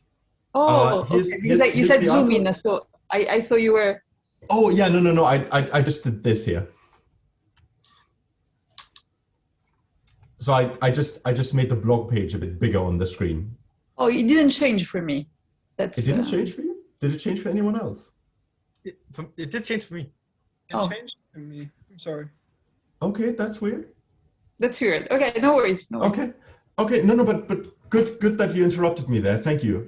Speaker 3: Oh, okay. You said Lumin, so I thought you were.
Speaker 1: Oh yeah, no. I just did this here. So I just made the blog page a bit bigger on the screen.
Speaker 3: Oh, it didn't change for me. It
Speaker 1: didn't change for you? Did it change for anyone else?
Speaker 2: It did change for me.
Speaker 4: It changed for me. I'm sorry.
Speaker 1: Okay, that's weird.
Speaker 3: That's weird. Okay, no worries. No worries.
Speaker 1: Okay. No, but good that you interrupted me there. Thank you.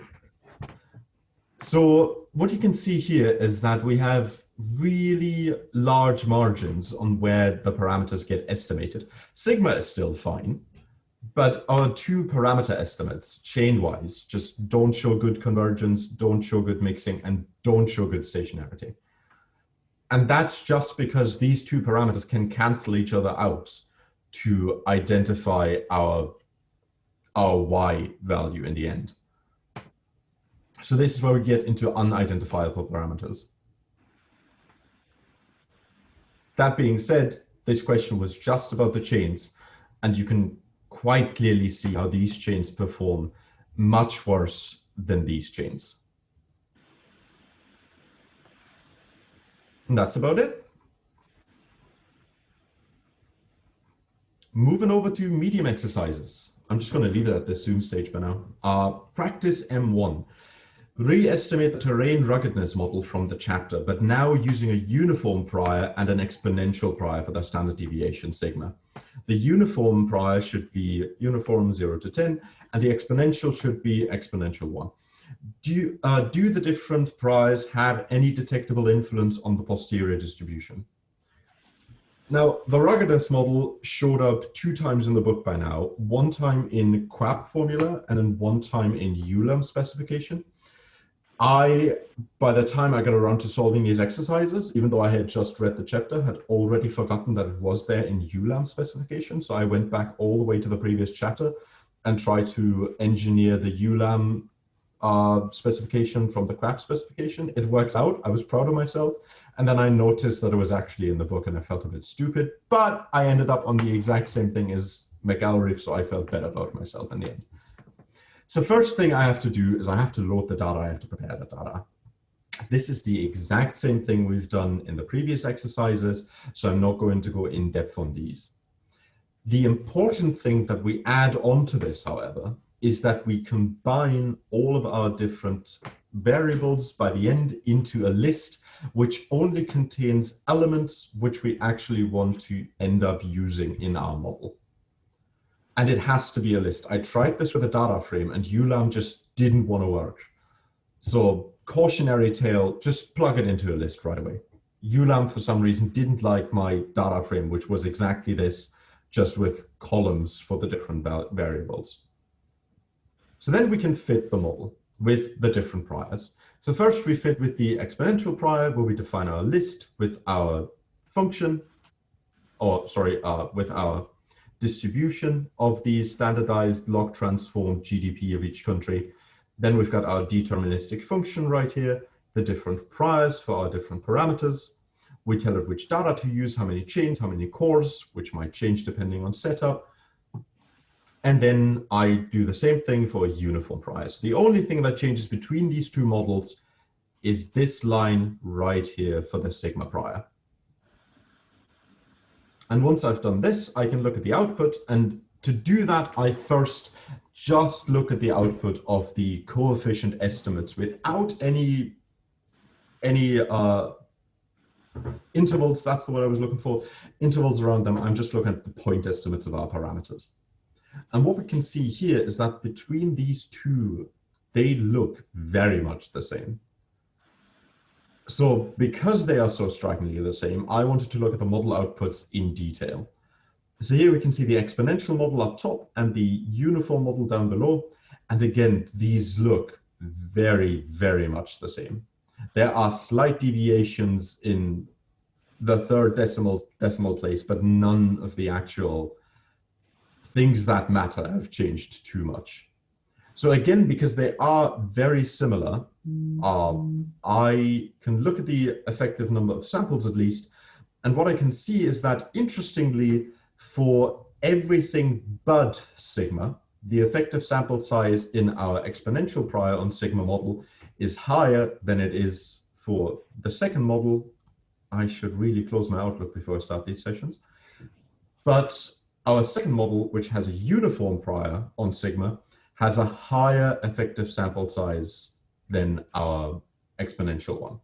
Speaker 1: So what you can see here is that we have really large margins on where the parameters get estimated. Sigma is still fine, but our two parameter estimates, chain-wise, just don't show good convergence, don't show good mixing, and don't show good stationarity. And that's just because these two parameters can cancel each other out to identify our y value in the end. So this is where we get into unidentifiable parameters. That being said, this question was just about the chains, and you can quite clearly see how these chains perform much worse than these chains. And that's about it. Moving over to medium exercises. I'm just going to leave it at this Zoom stage for now. Practice M1. Re-estimate the terrain ruggedness model from the chapter, but now using a uniform prior and an exponential prior for the standard deviation sigma. The uniform prior should be uniform 0 to 10, and the exponential should be exponential 1. Do the different priors have any detectable influence on the posterior distribution? Now, the ruggedness model showed up 2 times in the book by now, 1 time in QAP formula and then 1 time in ULAM specification. By the time I got around to solving these exercises, even though I had just read the chapter, had already forgotten that it was there in ULAM specification. So I went back all the way to the previous chapter and tried to engineer the ULAM specification from the QAP specification. It worked out. I was proud of myself. And then I noticed that it was actually in the book and I felt a bit stupid, but I ended up on the exact same thing as McAlreef, so I felt better about myself in the end. So first thing I have to do is I have to load the data, I have to prepare the data. This is the exact same thing we've done in the previous exercises, so I'm not going to go in depth on these. The important thing that we add on to this, however, is that we combine all of our different variables by the end into a list which only contains elements which we actually want to end up using in our model. And it has to be a list. I tried this with a data frame and ULAM just didn't want to work. So cautionary tale, just plug it into a list right away. ULAM for some reason didn't like my data frame, which was exactly this, just with columns for the different variables. So then we can fit the model with the different priors. So first we fit with the exponential prior, where we define our list with our function, or sorry, with our distribution of the standardized log transformed GDP of each country. Then we've got our deterministic function right here, the different priors for our different parameters. We tell it which data to use, how many chains, how many cores, which might change depending on setup. And then I do the same thing for uniform priors. The only thing that changes between these 2 models is this line right here for the sigma prior. And once I've done this, I can look at the output. And to do that, I first just look at the output of the coefficient estimates without any intervals. That's the word I was looking for. Intervals around them. I'm just looking at the point estimates of our parameters. And what we can see here is that between these 2, they look very much the same. So because they are so strikingly the same, I wanted to look at the model outputs in detail. So here we can see the exponential model up top and the uniform model down below. And again, these look very, very much the same. There are slight deviations in the 3rd decimal place, but none of the actual things that matter have changed too much. So again, because they are very similar, I can look at the effective number of samples at least, and what I can see is that, interestingly, for everything but sigma, the effective sample size in our exponential prior on sigma model is higher than it is for the second model. I should really close my Outlook before I start these sessions. But our second model, which has a uniform prior on sigma, has a higher effective sample size than our exponential one.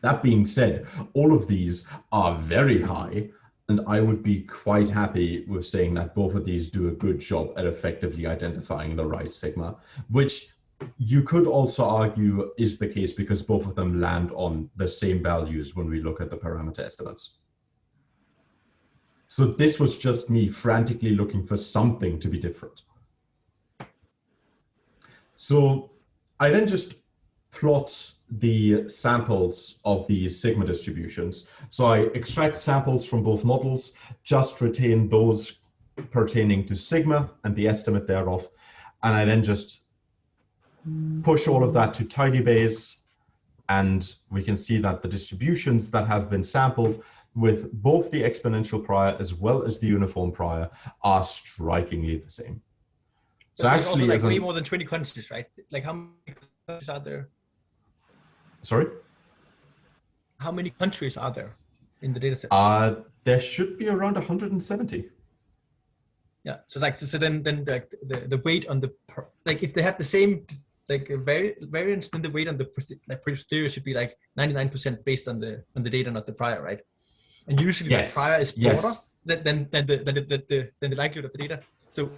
Speaker 1: That being said, all of these are very high, and I would be quite happy with saying that both of these do a good job at effectively identifying the right sigma, which you could also argue is the case because both of them land on the same values when we look at the parameter estimates. So this was just me frantically looking for something to be different. So I then just plot the samples of these sigma distributions. So I extract samples from both models, just retain those pertaining to sigma and the estimate thereof, and I then just push all of that to Tidybase, and we can see that the distributions that have been sampled with both the exponential prior as well as the uniform prior are strikingly the same. So
Speaker 2: there's
Speaker 1: actually,
Speaker 2: also like way more than 20 countries, right? Like how many countries are there?
Speaker 1: Sorry?
Speaker 2: How many countries are there in the data set?
Speaker 1: There should be around 170.
Speaker 2: Yeah, so like so then the weight on the like if they have the same like a variance, then the weight on the posterior should be like 99% based on the data, not the prior, right? And usually the prior is broader than the likelihood of the data. So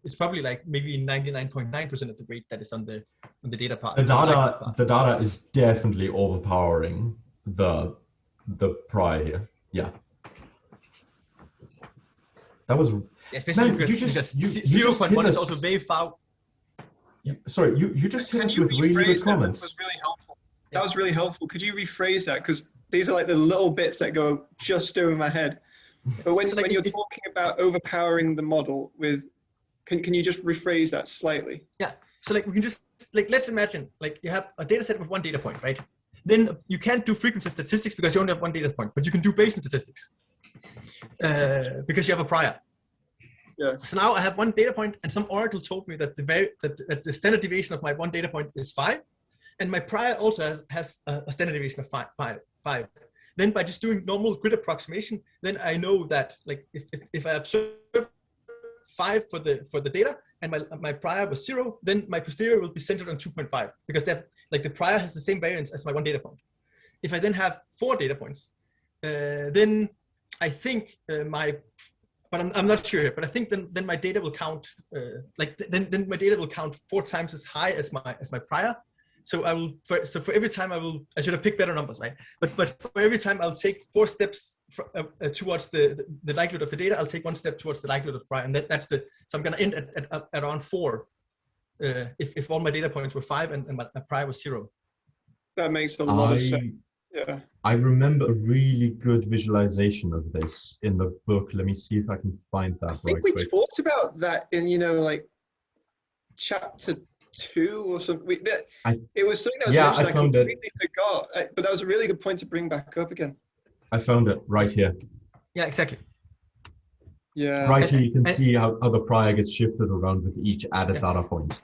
Speaker 2: it's probably like maybe 99.9% of the weight that is on the data part.
Speaker 1: The data is definitely overpowering the prior here. Yeah. That was
Speaker 2: especially because 0.1 is also very far.
Speaker 1: Sorry, you just hit us with really good comments.
Speaker 4: That was really helpful. That was really helpful. Could you rephrase that? Because these are like the little bits that go just over my head. But when you're talking about overpowering the model with, can you just rephrase that slightly?
Speaker 2: Yeah. So like we can just like, let's imagine like you have a data set with one data point, right? Then you can't do frequency statistics because you only have one data point, but you can do Bayesian statistics because you have a prior.
Speaker 4: Yeah.
Speaker 2: So now I have one data point, and some oracle told me that the standard deviation of my one data point is 5, and my prior also has a standard deviation of 5. Then by just doing normal grid approximation, then I know that like if I observe 5 for the data and my prior was 0, then my posterior will be centered on 2.5 because that like the prior has the same variance as my one data point. If I then have 4 data points, then I think but I'm not sure, but I think then my data will count then my data will count 4 times as high as my prior. So I will for every time I should have picked better numbers, right? But for every time I'll take 4 steps towards the likelihood of the data, I'll take 1 step towards the likelihood of prior, and that's so I'm going to end at around 4 if all my data points were 5 and my prior was 0.
Speaker 4: That makes a lot of sense. Yeah.
Speaker 1: I remember a really good visualization of this in the book. Let me see if I can find that. I
Speaker 4: think we talked about that in, like chapter 2 or something. It was something that was mentioned. I completely forgot, but that was a really good point to bring back up again.
Speaker 1: I found it right here.
Speaker 2: Yeah, exactly.
Speaker 4: Yeah.
Speaker 1: Right here, you can see how the prior gets shifted around with each added data point.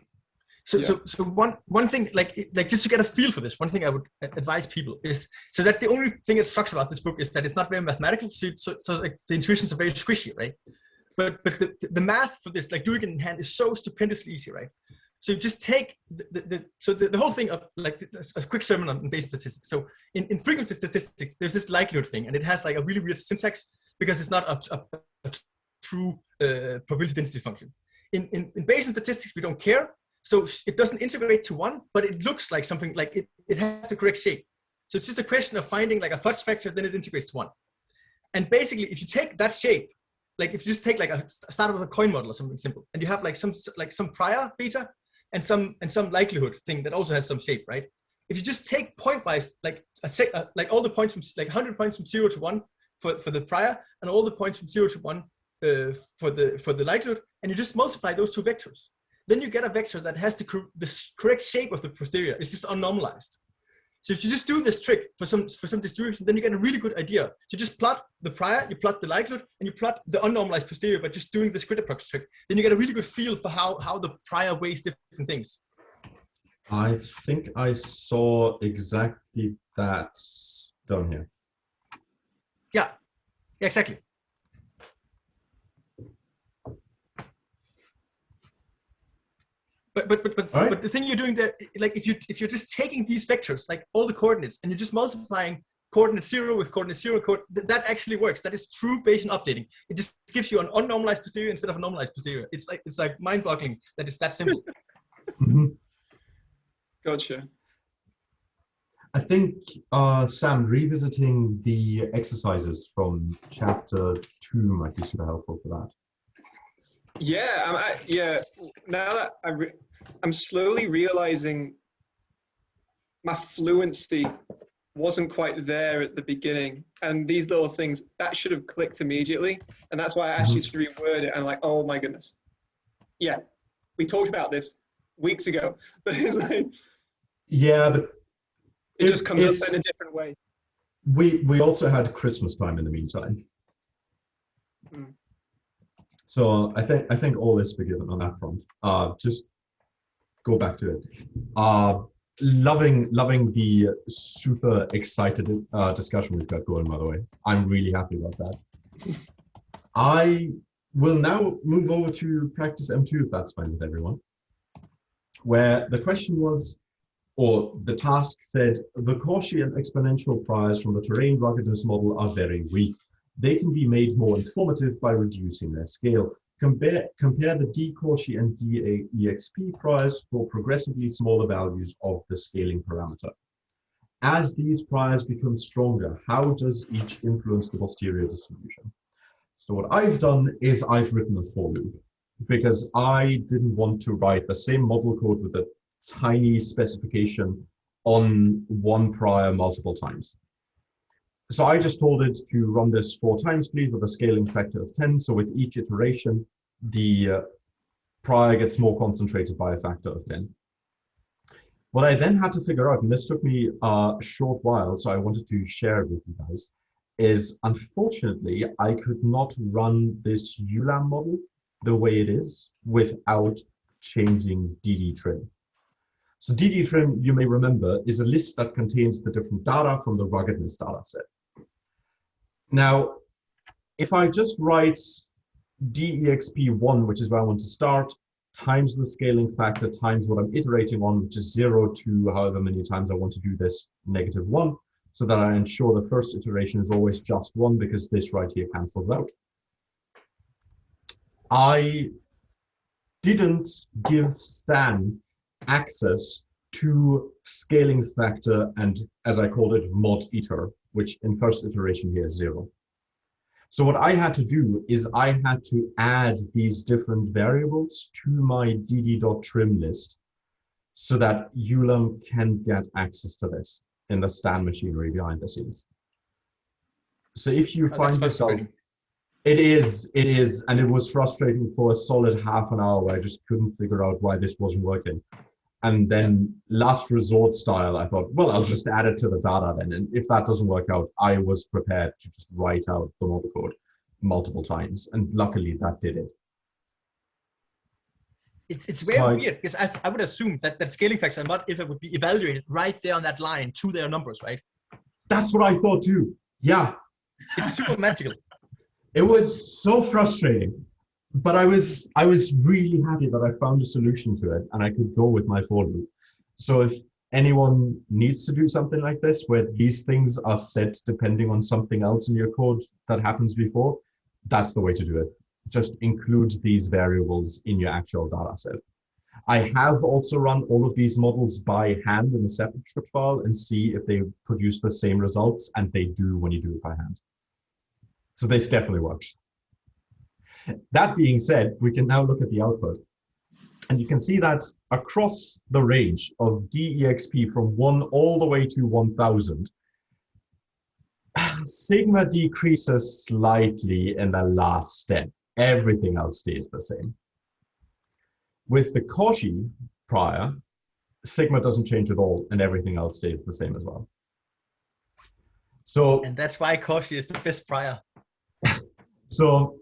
Speaker 2: So one thing, like just to get a feel for this, one thing I would advise people is, so that's the only thing that sucks about this book is that it's not very mathematical. So like the intuitions are very squishy, right? But the math for this, like doing it in hand, is so stupendously easy, right? So you just take the whole thing of like a quick sermon on Bayesian statistics. So in frequency statistics, there's this likelihood thing, and it has like a really weird syntax because it's not a true probability density function. In Bayesian statistics, we don't care. So it doesn't integrate to 1, but it looks like something like it has the correct shape. So it's just a question of finding like a fudge factor, then it integrates to 1. And basically, if you take that shape, like if you just take like a start with a coin model or something simple, and you have like some prior beta and some likelihood thing that also has some shape, right? If you just take pointwise, like all the points from like 100 points from 0 to 1 for the prior, and all the points from 0 to 1 for the likelihood, and you just multiply those 2 vectors. Then you get a vector that has the correct shape of the posterior. It's just unnormalized. So if you just do this trick for some distribution, then you get a really good idea. So just plot the prior, you plot the likelihood, and you plot the unnormalized posterior by just doing the grid approx trick. Then you get a really good feel for how the prior weighs different things.
Speaker 1: I think I saw exactly that down here.
Speaker 2: Yeah, exactly. But the thing you're doing there, like if you're just taking these vectors, like all the coordinates, and you're just multiplying coordinate 0 with coordinate 0, that actually works. That is true Bayesian updating. It just gives you an unnormalized posterior instead of a normalized posterior. It's like mind-boggling that it's that simple.
Speaker 4: Gotcha.
Speaker 1: I think Sam, revisiting the exercises from chapter 2 might be super helpful for that.
Speaker 4: Yeah, now that I'm slowly realizing my fluency wasn't quite there at the beginning, and these little things that should have clicked immediately, and that's why I asked you to reword it. And like, oh my goodness, yeah, we talked about this weeks ago, but it's like,
Speaker 1: yeah, but
Speaker 4: it just comes up in a different way.
Speaker 1: We also had Christmas time in the meantime. So I think all is forgiven on that front. Just go back to it. Loving the super excited discussion we've got going, by the way. I'm really happy about that. I will now move over to practice M2 if that's fine with everyone. where the question was, or the task said, the Cauchy and exponential priors from the terrain ruggedness model are very weak. They can be made more informative by reducing their scale. Compare the d-Cauchy and d-exp priors for progressively smaller values of the scaling parameter. As these priors become stronger, how does each influence the posterior distribution? So what I've done is I've written a for loop, because I didn't want to write the same model code with a tiny specification on one prior multiple times. So I just told it to run this 4 times, please, with a scaling factor of 10. So with each iteration, the prior gets more concentrated by a factor of 10. What I then had to figure out, and this took me a short while, so I wanted to share it with you guys, is unfortunately, I could not run this ULAM model the way it is without changing ddtrim. So ddtrim, you may remember, is a list that contains the different data from the ruggedness data set. Now, if I just write DEXP1, which is where I want to start, times the scaling factor times what I'm iterating on, which is 0 to however many times I want to do this, -1, so that I ensure the first iteration is always just 1, because this right here cancels out. I didn't give Stan access to scaling factor and, as I called it, mod iter, which in first iteration here is 0. So what I had to do is I had to add these different variables to my dd.trim list so that ULAM can get access to this in the Stan machinery behind the scenes. So if you find yourself, it is, and it was frustrating for a solid half an hour where I just couldn't figure out why this wasn't working. And then last resort style, I thought, well, I'll just add it to the data then. And if that doesn't work out, I was prepared to just write out the model code multiple times. And luckily that did it.
Speaker 2: It's very weird, because I would assume that scaling factor and mod iter would be evaluated right there on that line to their numbers, right?
Speaker 1: That's what I thought too. Yeah.
Speaker 2: It's super magical.
Speaker 1: It was so frustrating. But I was really happy that I found a solution to it and I could go with my for loop. So if anyone needs to do something like this, where these things are set depending on something else in your code that happens before, that's the way to do it. Just include these variables in your actual data set. I have also run all of these models by hand in a separate script file and see if they produce the same results, and they do when you do it by hand. So this definitely works. That being said, we can now look at the output. And you can see that across the range of DEXP from 1 all the way to 1000, sigma decreases slightly in the last step. Everything else stays the same. With the Cauchy prior, sigma doesn't change at all, and everything else stays the same as well. So,
Speaker 2: and that's why Cauchy is the best prior.
Speaker 1: So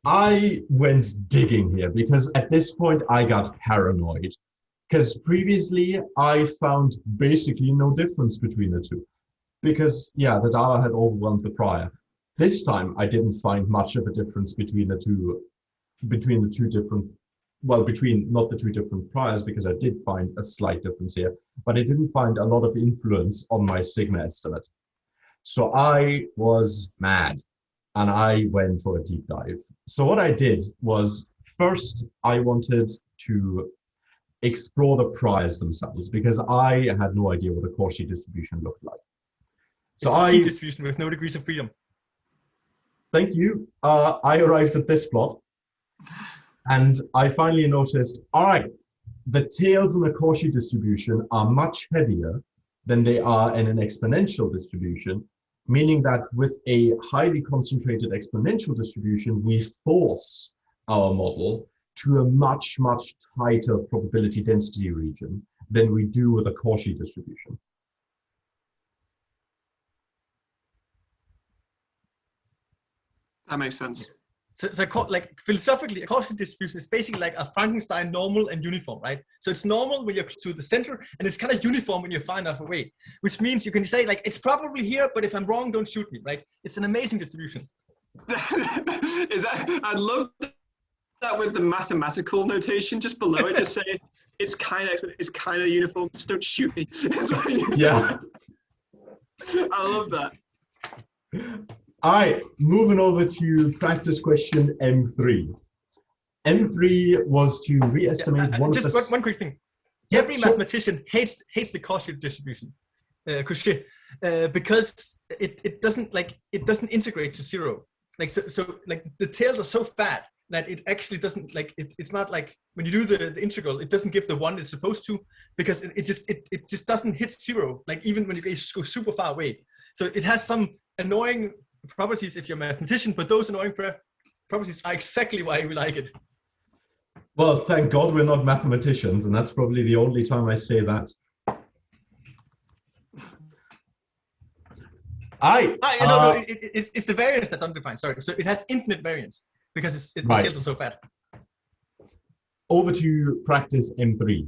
Speaker 1: I went digging here, because at this point I got paranoid, because previously I found basically no difference between the two, because yeah, the data had overwhelmed the prior. This time I didn't find much of a difference between the two different, well, between not the two different priors, because I did find a slight difference here, but I didn't find a lot of influence on my sigma estimate. So I was mad. And I went for a deep dive. So what I did was, first I wanted to explore the priors themselves, because I had no idea what a Cauchy distribution looked like. So
Speaker 2: it's a T-distribution with no degrees of freedom.
Speaker 1: Thank you. I arrived at this plot, and I finally noticed, all right, the tails in a Cauchy distribution are much heavier than they are in an exponential distribution, meaning that with a highly concentrated exponential distribution, we force our model to a much, much tighter probability density region than we do with a Cauchy distribution.
Speaker 4: That makes sense.
Speaker 2: So like philosophically, a Cauchy distribution is basically like a Frankenstein normal and uniform, right? So it's normal when you're to the center, and it's kind of uniform when you're far enough away, which means you can say like, it's probably here, but if I'm wrong, don't shoot me, right? It's an amazing distribution.
Speaker 4: Is that, I love that with the mathematical notation just below it. Just say it's kind of uniform. Just don't shoot me.
Speaker 1: Yeah.
Speaker 4: I love that.
Speaker 1: All right, moving over to practice question M3. M3 was to re-estimate
Speaker 2: one quick thing.
Speaker 1: Yeah,
Speaker 2: Every mathematician hates the Cauchy distribution, Cauchy, because it doesn't integrate to zero. Like so like the tails are so fat that it actually doesn't it's not like when you do the integral, it doesn't give the one it's supposed to, because it just doesn't hit zero, like even when you go super far away. So it has some annoying properties if you're a mathematician, but those annoying properties are exactly why we like it.
Speaker 1: Well, thank God we're not mathematicians, and that's probably the only time I say that.
Speaker 2: No, it's the variance that's undefined. Sorry, so it has infinite variance because the tails are so fat.
Speaker 1: Over to practice M3.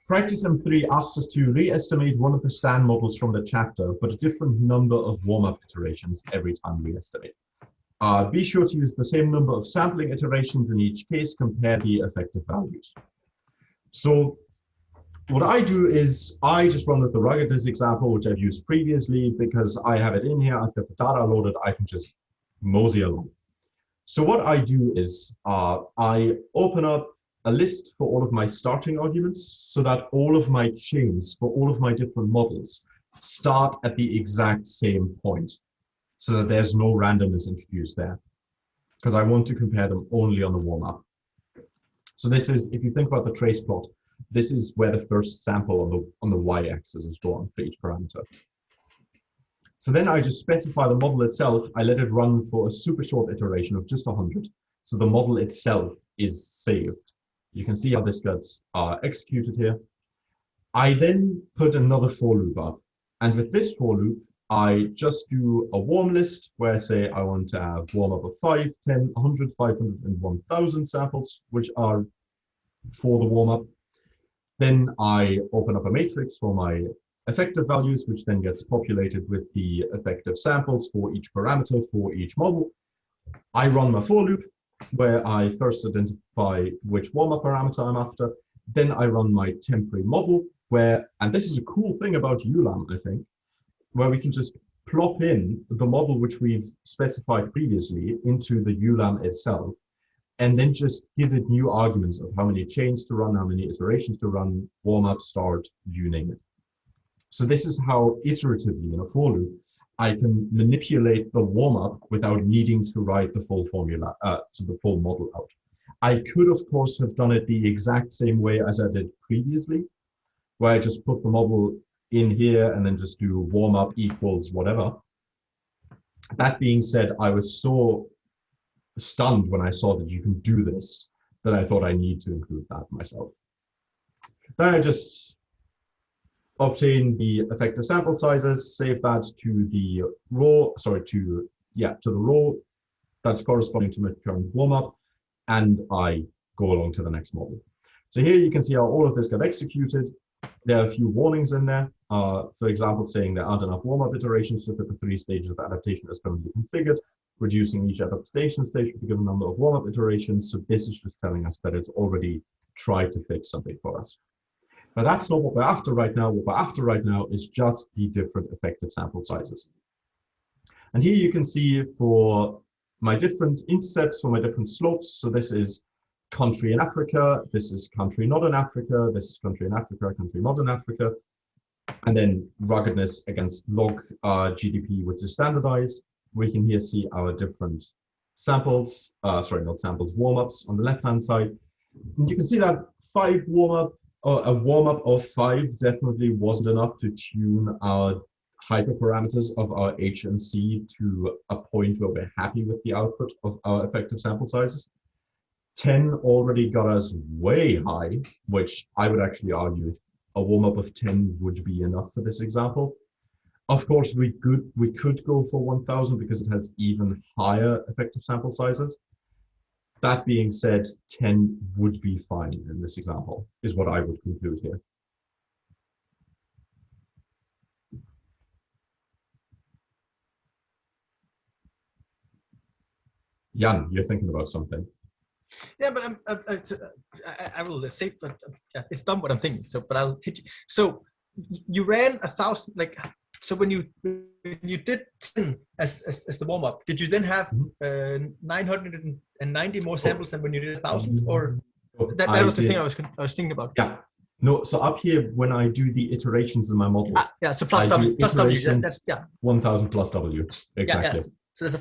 Speaker 1: Practice M3 asks us to re-estimate one of the stand models from the chapter, but a different number of warm-up iterations every time we estimate. Be sure to use the same number of sampling iterations in each case, compare the effective values. So what I do is I just run with the ruggedness example, which I've used previously, because I have it in here, I've got the data loaded, I can just mosey along. So what I do is I open up a list for all of my starting arguments so that all of my chains for all of my different models start at the exact same point, so that there's no randomness introduced there, because I want to compare them only on the warm-up. So this is, if you think about the trace plot, this is where the first sample on the y-axis is drawn for each parameter. So then I just specify the model itself. I let it run for a super short iteration of just 100. So the model itself is saved. You can see how this gets executed here. I then put another for loop up. And with this for loop, I just do a warm list where I say I want to have warm up of 5, 10, 100, 500, and 1000 samples, which are for the warm up. Then I open up a matrix for my effective values, which then gets populated with the effective samples for each parameter for each model. I run my for loop where I first identify which warm-up parameter I'm after. Then I run my temporary model where, and this is a cool thing about ULAM, I think, where we can just plop in the model which we've specified previously into the ULAM itself, and then just give it new arguments of how many chains to run, how many iterations to run, warm-up, start, you name it. So this is how iteratively in a for loop, I can manipulate the warm-up without needing to write the full formula, so the full model out. I could, of course, have done it the exact same way as I did previously, where I just put the model in here and then just do warm-up equals whatever. That being said, I was so stunned when I saw that you can do this that I thought I need to include that myself. Then I just obtain the effective sample sizes, save that to the row, to the row that's corresponding to my current warm-up, and I go along to the next model. So here you can see how all of this got executed. There are a few warnings in there. For example, saying there aren't enough warm-up iterations to fit the 3 stages of adaptation as currently configured, reducing each adaptation stage with a given number of warm-up iterations. So this is just telling us that it's already tried to fix something for us. But that's not what we're after right now. What we're after right now is just the different effective sample sizes. And here you can see for my different intercepts, for my different slopes. So this is country in Africa, this is country not in Africa, this is country in Africa, country not in Africa, and then ruggedness against log GDP, which is standardized. We can here see our different samples, warm-ups on the left-hand side. And you can see that a warm-up of 5 definitely wasn't enough to tune our hyperparameters of our HMC to a point where we're happy with the output of our effective sample sizes. 10 already got us way high, which I would actually argue a warm-up of 10 would be enough for this example. Of course, we could go for 1000 because it has even higher effective sample sizes. That being said, 10 would be fine in this example, is what I would conclude here. Jan, you're thinking about something.
Speaker 2: Yeah, but I will say, but yeah, it's dumb what I'm thinking. So, but I'll hit you. So you ran 1,000, like, so when you did 10 as the warm up, did you then have 990 more samples than when you did 1,000, or that was the thing I was thinking about?
Speaker 1: Yeah. No, so up here, when I do the iterations in my model,
Speaker 2: yeah, so plus W, that's
Speaker 1: 1,000 plus W, exactly.
Speaker 2: Yeah. So there's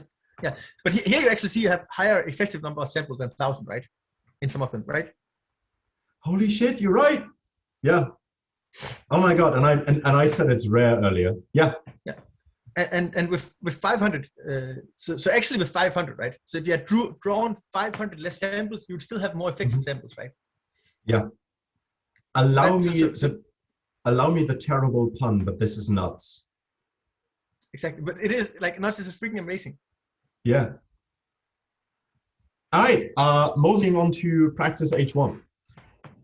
Speaker 2: but here you actually see you have higher effective number of samples than 1,000, right? In some of them, right?
Speaker 1: Holy shit, you're right. Yeah. Oh my God, and I said it's rare earlier. Yeah.
Speaker 2: Yeah. And with 500, so actually with 500, right? So if you had drawn 500 less samples, you would still have more effective samples, right?
Speaker 1: Yeah. Allow me the terrible pun, but this is nuts.
Speaker 2: Exactly, but it is like nuts. Is freaking amazing.
Speaker 1: Yeah. All right. Moseying on to practice H1.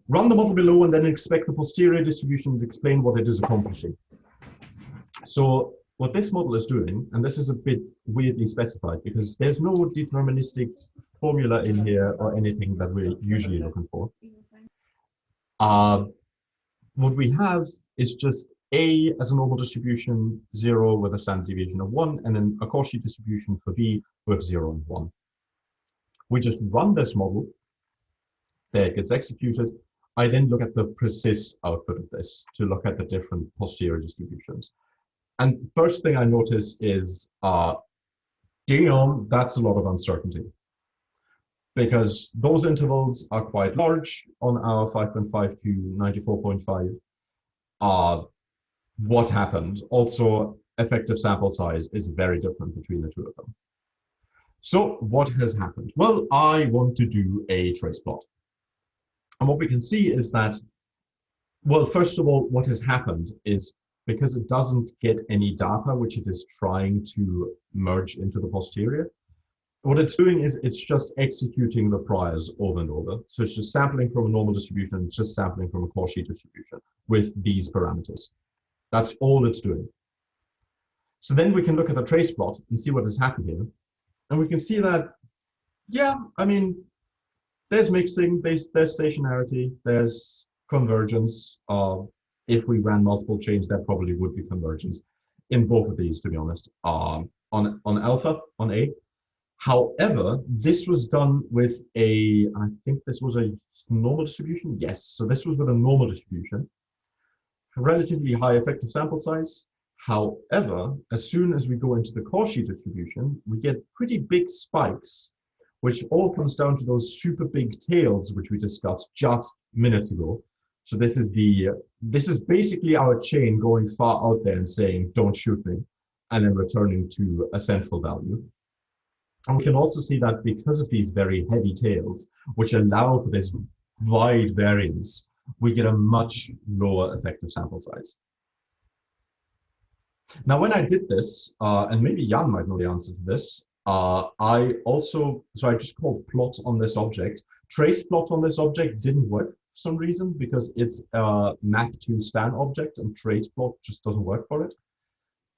Speaker 1: Run the model below and then expect the posterior distribution to explain what it is accomplishing. So what this model is doing, and this is a bit weirdly specified because there's no deterministic formula in here or anything that we're usually looking for. What we have is just A as a normal distribution, 0 with a standard deviation of 1, and then a Cauchy distribution for B with 0 and 1. We just run this model, there it gets executed. I then look at the precise output of this to look at the different posterior distributions. And first thing I notice is, damn, that's a lot of uncertainty. Because those intervals are quite large on our 5.5 to 94.5. What happened? Also, effective sample size is very different between the two of them. So what has happened? Well, I want to do a trace plot. And what we can see is that, well, first of all, what has happened is because it doesn't get any data, which it is trying to merge into the posterior, what it's doing is it's just executing the priors over and over. So it's just sampling from a normal distribution, it's just sampling from a Cauchy distribution with these parameters. That's all it's doing. So then we can look at the trace plot and see what has happened here. And we can see that, yeah, I mean, there's mixing, there's stationarity, there's convergence. If we ran multiple chains, there probably would be convergence in both of these, to be honest, on alpha, on A. However, this was done with I think this was a normal distribution. Yes, so this was with a normal distribution, relatively high effective sample size. However, as soon as we go into the Cauchy distribution, we get pretty big spikes, which all comes down to those super big tails, which we discussed just minutes ago. So this is basically our chain going far out there and saying, don't shoot me, and then returning to a central value. And we can also see that because of these very heavy tails, which allow for this wide variance, we get a much lower effective sample size. Now, when I did this, and maybe Jan might know the answer to this, I just called plot on this object. Trace plot on this object didn't work for some reason because it's a map to stan object and trace plot just doesn't work for it.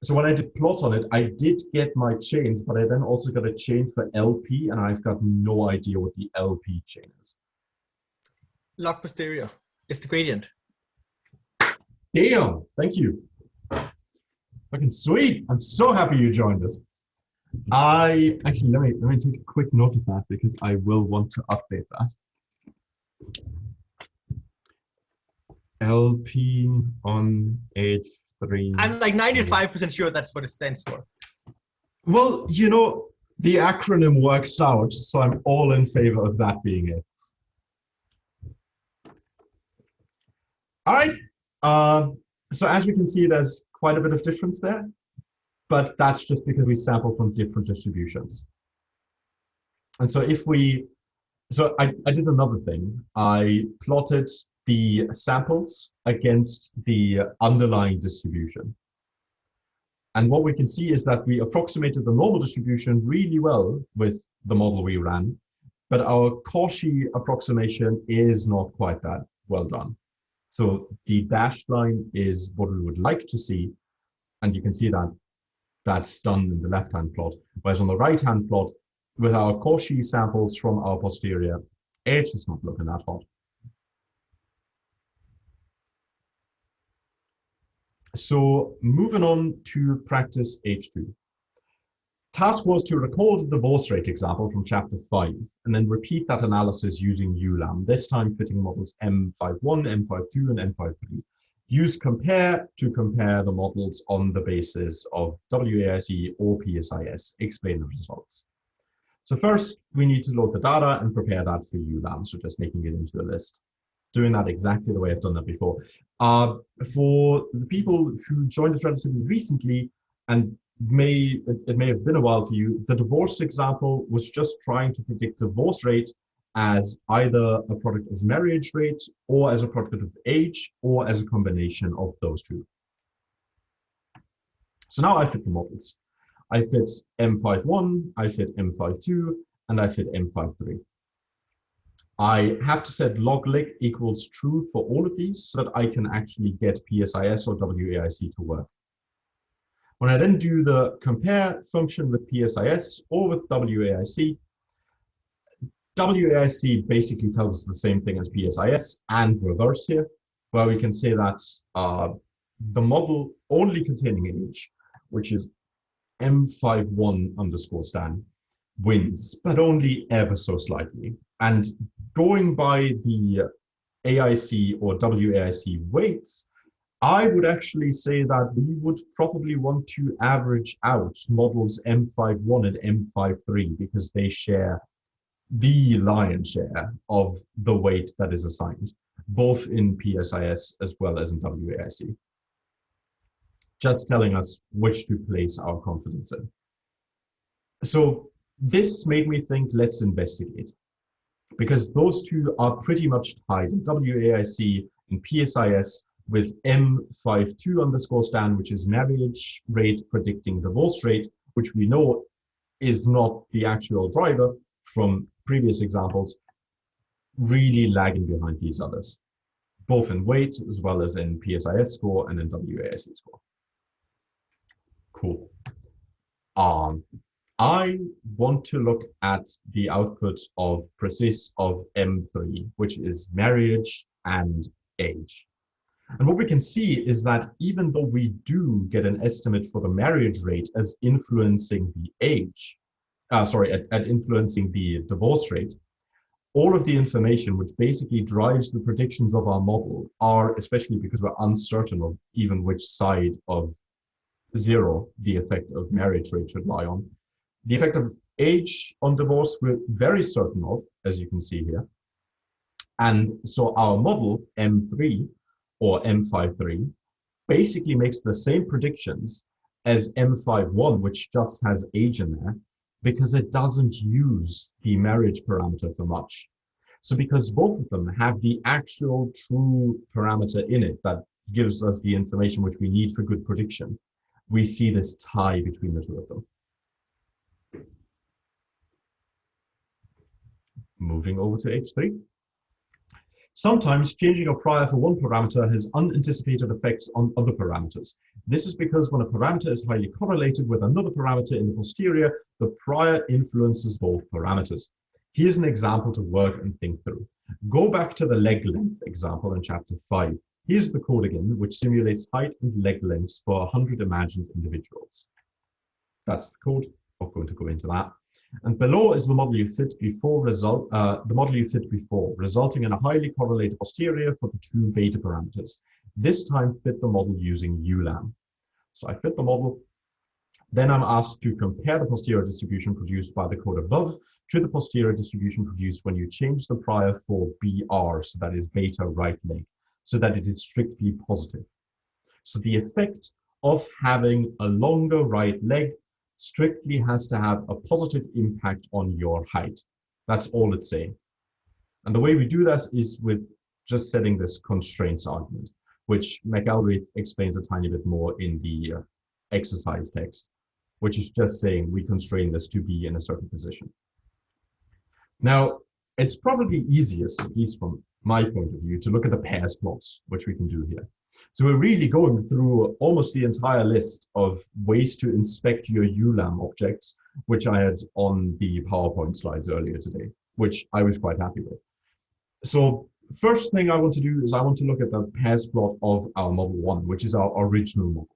Speaker 1: So when I did plot on it, I did get my chains, but I then also got a chain for LP, and I've got no idea what the LP chain is.
Speaker 2: Log posterior. It's the gradient.
Speaker 1: Damn, thank you. Fucking sweet. I'm so happy you joined us. Actually, let me take a quick note of that because I will want to update that. LP on H3.
Speaker 2: I'm like 95% sure that's what it stands for.
Speaker 1: Well, you know, the acronym works out, so I'm all in favor of that being it. All right. So as we can see, there's quite a bit of difference there, but that's just because we sample from different distributions. And so I did another thing. I plotted the samples against the underlying distribution. And what we can see is that we approximated the normal distribution really well with the model we ran, but our Cauchy approximation is not quite that well done. So the dashed line is what we would like to see, and you can see that that's done in the left-hand plot, whereas on the right-hand plot, with our Cauchy samples from our posterior, It's not looking that hot. So moving on to practice H2. Task was to record the divorce rate example from chapter 5 and then repeat that analysis using ULAM, this time fitting models M51, M52, and M53. Use compare to compare the models on the basis of WAIC or PSIS. Explain the results. So first, we need to load the data and prepare that for ULAM, so just making it into a list. Doing that exactly the way I've done that before. For the people who joined us relatively recently, and it may have been a while for you, the divorce example was just trying to predict divorce rate as either a product of marriage rate or as a product of age or as a combination of those two. So now I fit the models. I fit M51, I fit M52, and I fit M53. I have to set log lig equals true for all of these so that I can actually get PSIS or WAIC to work. When I then do the compare function with PSIS or with WAIC, WAIC basically tells us the same thing as PSIS and reverse here, where we can say that the model only containing age, which is M51 underscore stan, wins, but only ever so slightly. And going by the AIC or WAIC weights, I would actually say that we would probably want to average out models M51 and M53 because they share the lion's share of the weight that is assigned, both in PSIS as well as in WAIC. Just telling us which to place our confidence in. So this made me think, let's investigate, because those two are pretty much tied in WAIC and PSIS with M52 underscore stan, which is marriage rate predicting divorce rate, which we know is not the actual driver from previous examples, really lagging behind these others, both in weight as well as in PSIS score and in WAIC score. Cool. I want to look at the output of PRECIS of M3, which is marriage and age. And what we can see is that even though we do get an estimate for the marriage rate as influencing the age, at influencing the divorce rate, all of the information which basically drives the predictions of our model are, especially because we're uncertain of even which side of zero the effect of marriage rate should lie on. The effect of age on divorce we're very certain of, as you can see here. And so our model M3 or M53 basically makes the same predictions as M51, which just has age in there, because it doesn't use the marriage parameter for much. So because both of them have the actual true parameter in it that gives us the information which we need for good prediction, we see this tie between the two of them. Moving over to H3. Sometimes changing a prior for one parameter has unanticipated effects on other parameters. This is because when a parameter is highly correlated with another parameter in the posterior, the prior influences both parameters. Here's an example to work and think through. Go back to the leg length example in chapter 5. Here's the code again, which simulates height and leg lengths for 100 imagined individuals. That's the code. I'm not going to go into that. And below is the model you fit before resulting in a highly correlated posterior for the two beta parameters. This time fit the model using ULAM. So I fit the model. Then I'm asked to compare the posterior distribution produced by the code above to the posterior distribution produced when you change the prior for BR, so that is beta right leg, so that it is strictly positive. So the effect of having a longer right leg strictly has to have a positive impact on your height. That's all it's saying. And the way we do this is with just setting this constraints argument, which McElrath explains a tiny bit more in the exercise text, which is just saying we constrain this to be in a certain position. Now, it's probably easiest, at least from my point of view, to look at the pairs plots, which we can do here. So we're really going through almost the entire list of ways to inspect your ULAM objects, which I had on the PowerPoint slides earlier today, which I was quite happy with. So first thing I want to do is I want to look at the pairs plot of our model 1, which is our original model.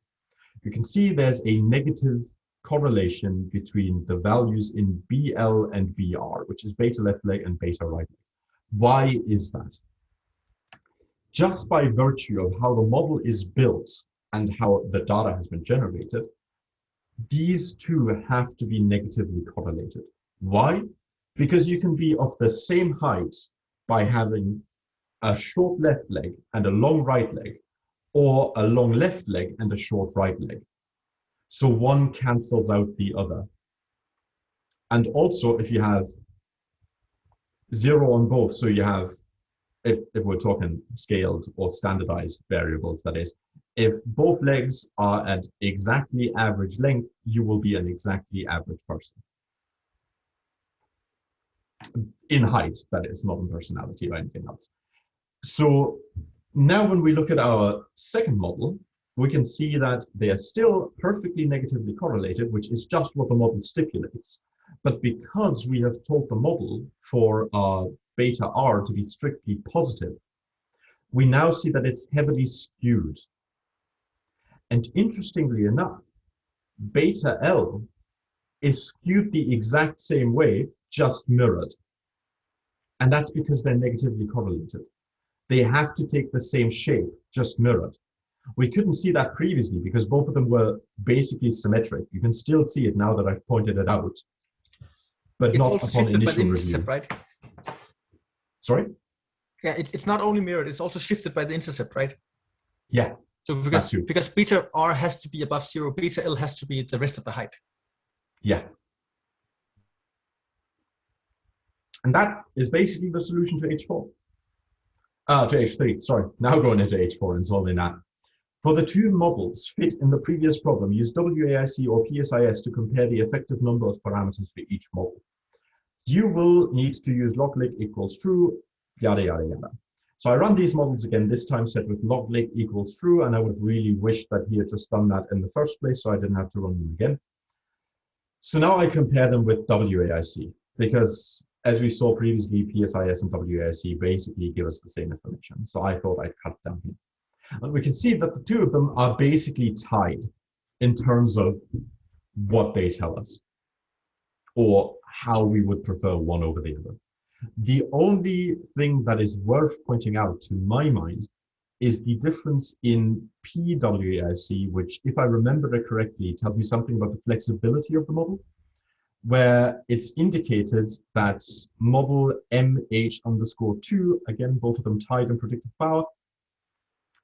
Speaker 1: You can see there's a negative correlation between the values in BL and BR, which is beta left leg and beta right leg. Why is that? Just by virtue of how the model is built and how the data has been generated, these two have to be negatively correlated. Why? Because you can be of the same height by having a short left leg and a long right leg, or a long left leg and a short right leg. So one cancels out the other. And also if you have 0 on both, so you have, if we're talking scaled or standardized variables, that is, if both legs are at exactly average length, you will be an exactly average person. In height, that is, not in personality or anything else. So now when we look at our second model, we can see that they are still perfectly negatively correlated, which is just what the model stipulates. But because we have told the model for beta R to be strictly positive, we now see that it's heavily skewed. And interestingly enough, beta L is skewed the exact same way, just mirrored. And that's because they're negatively correlated. They have to take the same shape, just mirrored. We couldn't see that previously because both of them were basically symmetric. You can still see it now that I've pointed it out, but
Speaker 2: It's
Speaker 1: not
Speaker 2: also
Speaker 1: upon
Speaker 2: shifted by the
Speaker 1: initial
Speaker 2: intercept,
Speaker 1: review.
Speaker 2: right?
Speaker 1: Sorry?
Speaker 2: Yeah, it's not only mirrored, it's also shifted by the intercept, right?
Speaker 1: Yeah.
Speaker 2: So because beta R has to be above 0, beta L has to be the rest of the height.
Speaker 1: Yeah. And that is basically the solution to H4. To H3, sorry. Now going into H4 and solving that. For the two models fit in the previous problem, use WAIC or PSIS to compare the effective number of parameters for each model. You will need to use log lig equals true, yada, yada, yada. So I run these models again, this time set with log lig equals true, and I would have really wished that he had just done that in the first place so I didn't have to run them again. So now I compare them with WAIC, because as we saw previously, PSIS and WAIC basically give us the same information. So I thought I'd cut down here. And we can see that the two of them are basically tied in terms of what they tell us, or how we would prefer one over the other. The only thing that is worth pointing out to my mind is the difference in PWAIC, which, if I remember it correctly, tells me something about the flexibility of the model, where it's indicated that model MH_2, again, both of them tied in predictive power,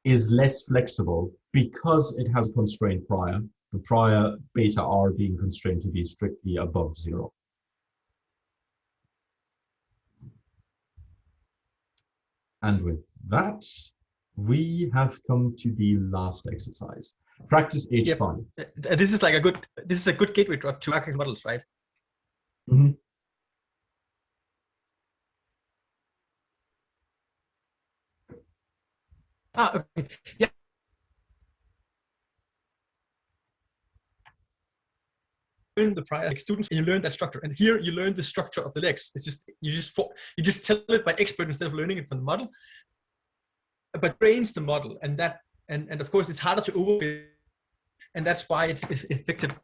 Speaker 1: is less flexible because it has a constrained prior, the prior beta R being constrained to be strictly above 0. And with that, we have come to the last exercise. Practice H5.
Speaker 2: Yep. This is like a good gateway drug to architect models, right?
Speaker 1: Mm-hmm.
Speaker 2: Okay. Yeah. Learn the prior students, and you learn that structure. And here you learn the structure of the legs. It's just you just tell it by expert instead of learning it from the model. But trains the model, and that and of course it's harder to overfit, and that's why it's effective.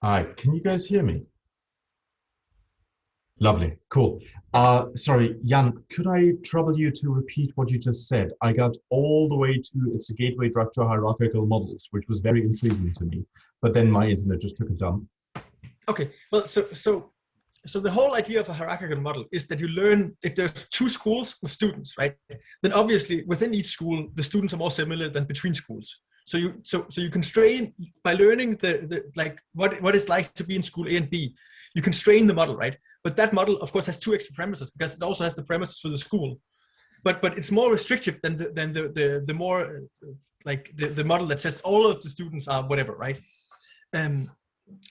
Speaker 1: All right, can you guys hear me? Lovely, cool. Sorry, Jan, could I trouble you to repeat what you just said? I got all the way to it's a gateway drug to hierarchical models, which was very intriguing to me. But then my internet just took a dump.
Speaker 2: Okay, well, so So the whole idea of a hierarchical model is that you learn, if there's two schools of students, right, then obviously within each school, the students are more similar than between schools. So you constrain by learning the like what it's like to be in school A and B. You constrain the model, right? But that model, of course, has two extra premises because it also has the premises for the school. But it's more restrictive than the more like the model that says all of the students are whatever, right? And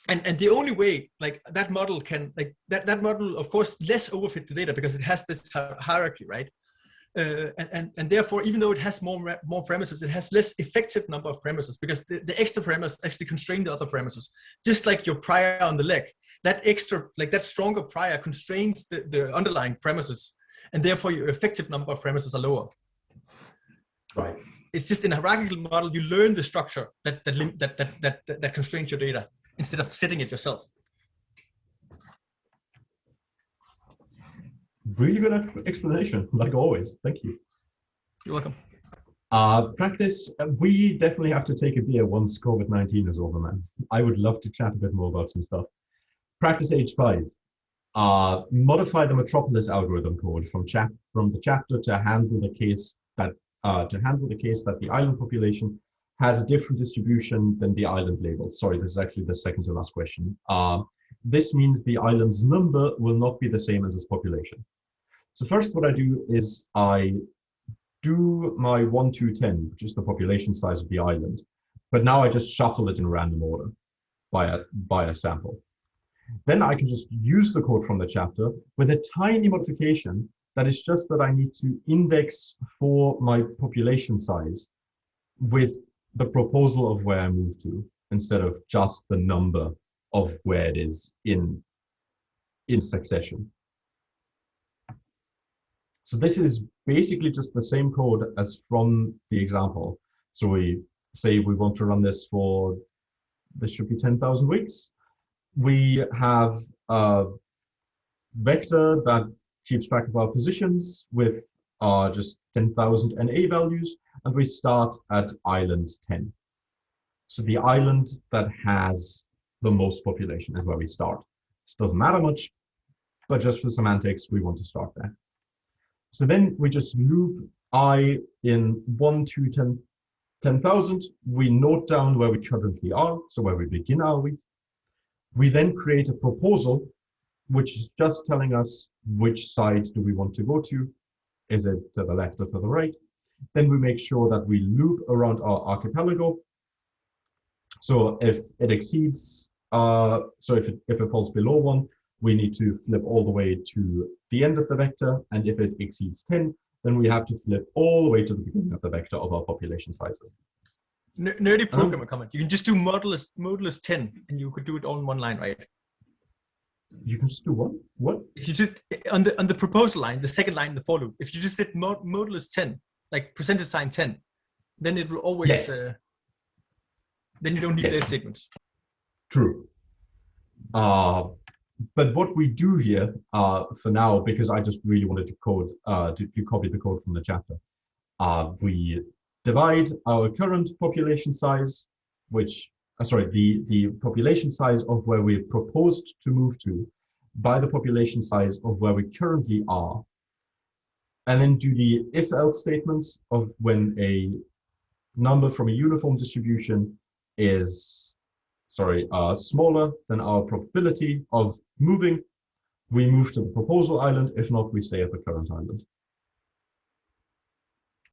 Speaker 2: the only way like that model can like that model, of course, less overfit the data because it has this hierarchy, right? And therefore, even though it has more premises, it has less effective number of premises because the extra premise actually constrain the other premises. Just like your prior on the leg, that extra, like that stronger prior constrains the underlying premises, and therefore your effective number of premises are lower.
Speaker 1: Right.
Speaker 2: It's just in a hierarchical model, you learn the structure that constrains your data instead of setting it yourself.
Speaker 1: Really good explanation, like always. Thank you.
Speaker 2: You're welcome.
Speaker 1: Practice, we definitely have to take a beer once COVID-19 is over, man. I would love to chat a bit more about some stuff. Practice H5. Modify the MetroPOLIS algorithm code from the chapter to handle the case that the island population has a different distribution than the island label. Sorry, this is actually the second to last question. This means the island's number will not be the same as its population. So first what I do is I do my 1 to 10, which is the population size of the island. But now I just shuffle it in random order by a sample. Then I can just use the code from the chapter with a tiny modification that is just that I need to index for my population size with the proposal of where I move to instead of just the number of where it is in succession. So this is basically just the same code as from the example. So we say we want to run this should be 10,000 weeks. We have a vector that keeps track of our positions with just 10,000 NA values, and we start at island 10. So the island that has the most population is where we start. This doesn't matter much, but just for semantics, we want to start there. So then we just loop I in 1 to 10,000. We note down where we currently are, so where we begin our week. We then create a proposal, which is just telling us which side do we want to go to. Is it to the left or to the right? Then we make sure that we loop around our archipelago. So if it exceeds, if it falls below 1, we need to flip all the way to the end of the vector. And if it exceeds 10, then we have to flip all the way to the beginning of the vector of our population sizes.
Speaker 2: Nerdy programmer comment. You can just do modulus 10 and you could do it all in one line, right?
Speaker 1: You can just do what? What?
Speaker 2: If you just, on the proposal line, the second line in the for loop, if you just did modulus 10, like percentage sign 10, then it will always,
Speaker 1: yes.
Speaker 2: Then you don't need those statements.
Speaker 1: True. But what we do here for now, because I just really wanted to copy the code from the chapter, we divide our current population size, the population size of where we proposed to move to by the population size of where we currently are, and then do the if-else statement of when a number from a uniform distribution is smaller than our probability of moving, we move to the proposal island. If not, we stay at the current island.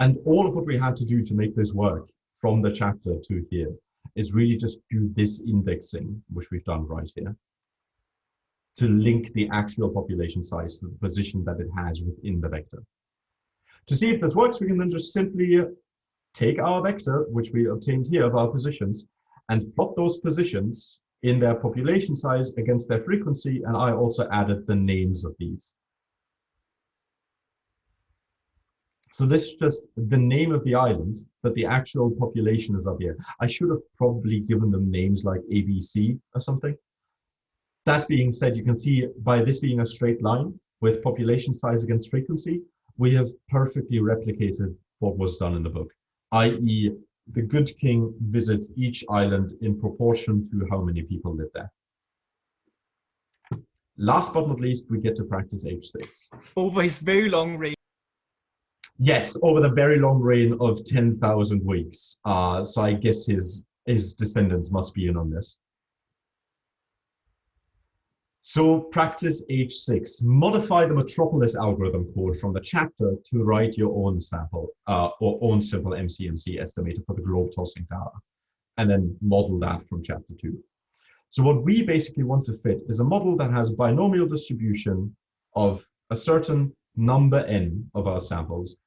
Speaker 1: And all of what we had to do to make this work from the chapter to here is really just do this indexing, which we've done right here, to link the actual population size to the position that it has within the vector. To see if this works, we can then just simply take our vector, which we obtained here of our positions, and plot those positions in their population size against their frequency, and I also added the names of these. So this is just the name of the island, but the actual population is up here. I should have probably given them names like ABC or something. That being said, you can see by this being a straight line with population size against frequency, we have perfectly replicated what was done in the book, i.e. the good king visits each island in proportion to how many people live there. Last but not least, we get to practice H6.
Speaker 2: Over his very long reign.
Speaker 1: Yes, over the very long reign of 10,000 weeks. So I guess his descendants must be in on this. So practice H6. Modify the Metropolis algorithm code from the chapter to write your own sample or own simple MCMC estimator for the globe tossing data, and then model that from chapter 2. So what we basically want to fit is a model that has binomial distribution of a certain number n of our samples,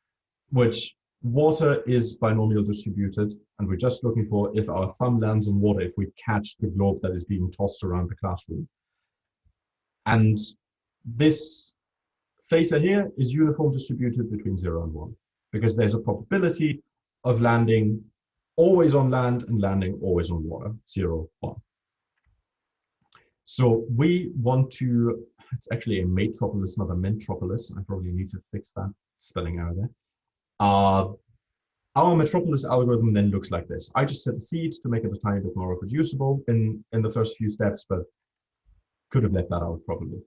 Speaker 1: which water is binomial distributed, and we're just looking for if our thumb lands on water, if we catch the globe that is being tossed around the classroom. And this theta here is uniform distributed between 0 and 1, because there's a probability of landing always on land and landing always on water, 0, 1. So we want to, it's actually a METROPOLIS, not a MENTROPOLIS. I probably need to fix that spelling error there. Our Metropolis algorithm then looks like this. I just set a seed to make it a tiny bit more reproducible in the first few steps, but could have left that out probably.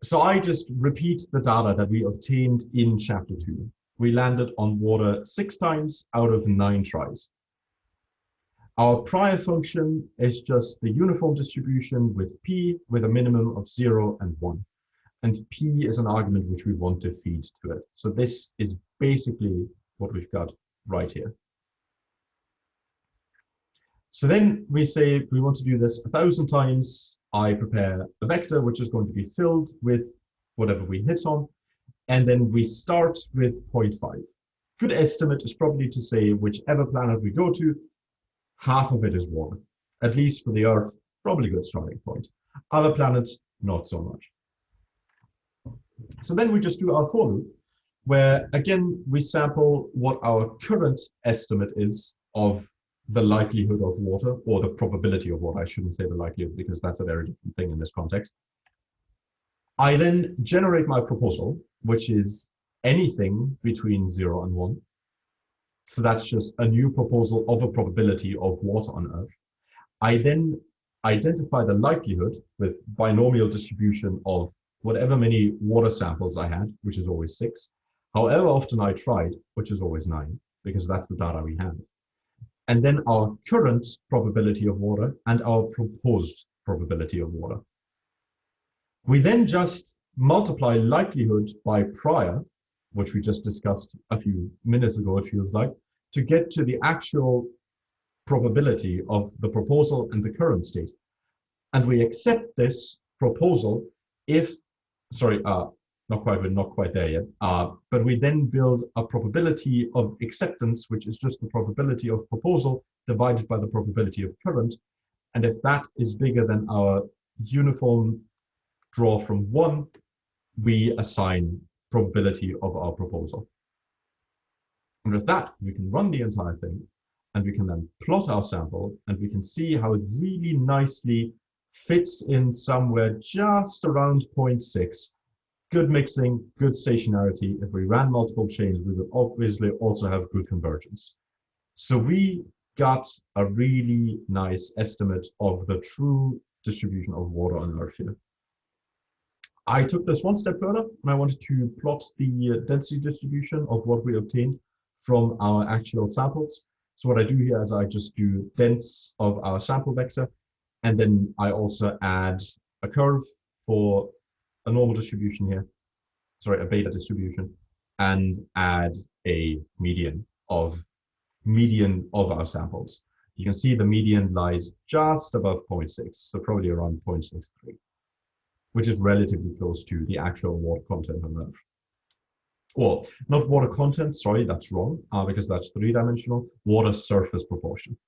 Speaker 1: So I just repeat the data that we obtained in chapter 2. We landed on water 6 times out of 9 tries. Our prior function is just the uniform distribution with p with a minimum of 0 and 1. And p is an argument which we want to feed to it. So this is basically what we've got right here. So then we say we want to do this 1,000 times. I prepare a vector which is going to be filled with whatever we hit on, and then we start with 0.5. Good estimate is probably to say whichever planet we go to, half of it is water. At least for the Earth, probably a good starting point. Other planets, not so much. So then we just do our for loop, where again we sample what our current estimate is of the likelihood of water, or the probability of water. I shouldn't say the likelihood, because that's a very different thing in this context. I then generate my proposal, which is anything between 0 and 1. So that's just a new proposal of a probability of water on Earth. I then identify the likelihood with binomial distribution of whatever many water samples I had, which is always 6, however often I tried, which is always 9, because that's the data we have. And then our current probability of water and our proposed probability of water. We then just multiply likelihood by prior, which we just discussed a few minutes ago, it feels like, to get to the actual probability of the proposal and the current state. And we accept this proposal if, not quite there yet, but we then build a probability of acceptance, which is just the probability of proposal divided by the probability of current. And if that is bigger than our uniform draw from 1, we assign probability of our proposal. And with that, we can run the entire thing, and we can then plot our sample, and we can see how it really nicely fits in somewhere just around 0.6. Good mixing, good stationarity. If we ran multiple chains, we would obviously also have good convergence. So we got a really nice estimate of the true distribution of water on Earth here. I took this one step further, and I wanted to plot the density distribution of what we obtained from our actual samples. So what I do here is I just do dents of our sample vector, and then I also add a curve for a normal distribution here, a beta distribution, and add a median of our samples. You can see the median lies just above 0.6, so probably around 0.63, which is relatively close to the actual water content on Earth. Well, not water content, sorry, that's wrong, because that's 3-dimensional, water surface proportion.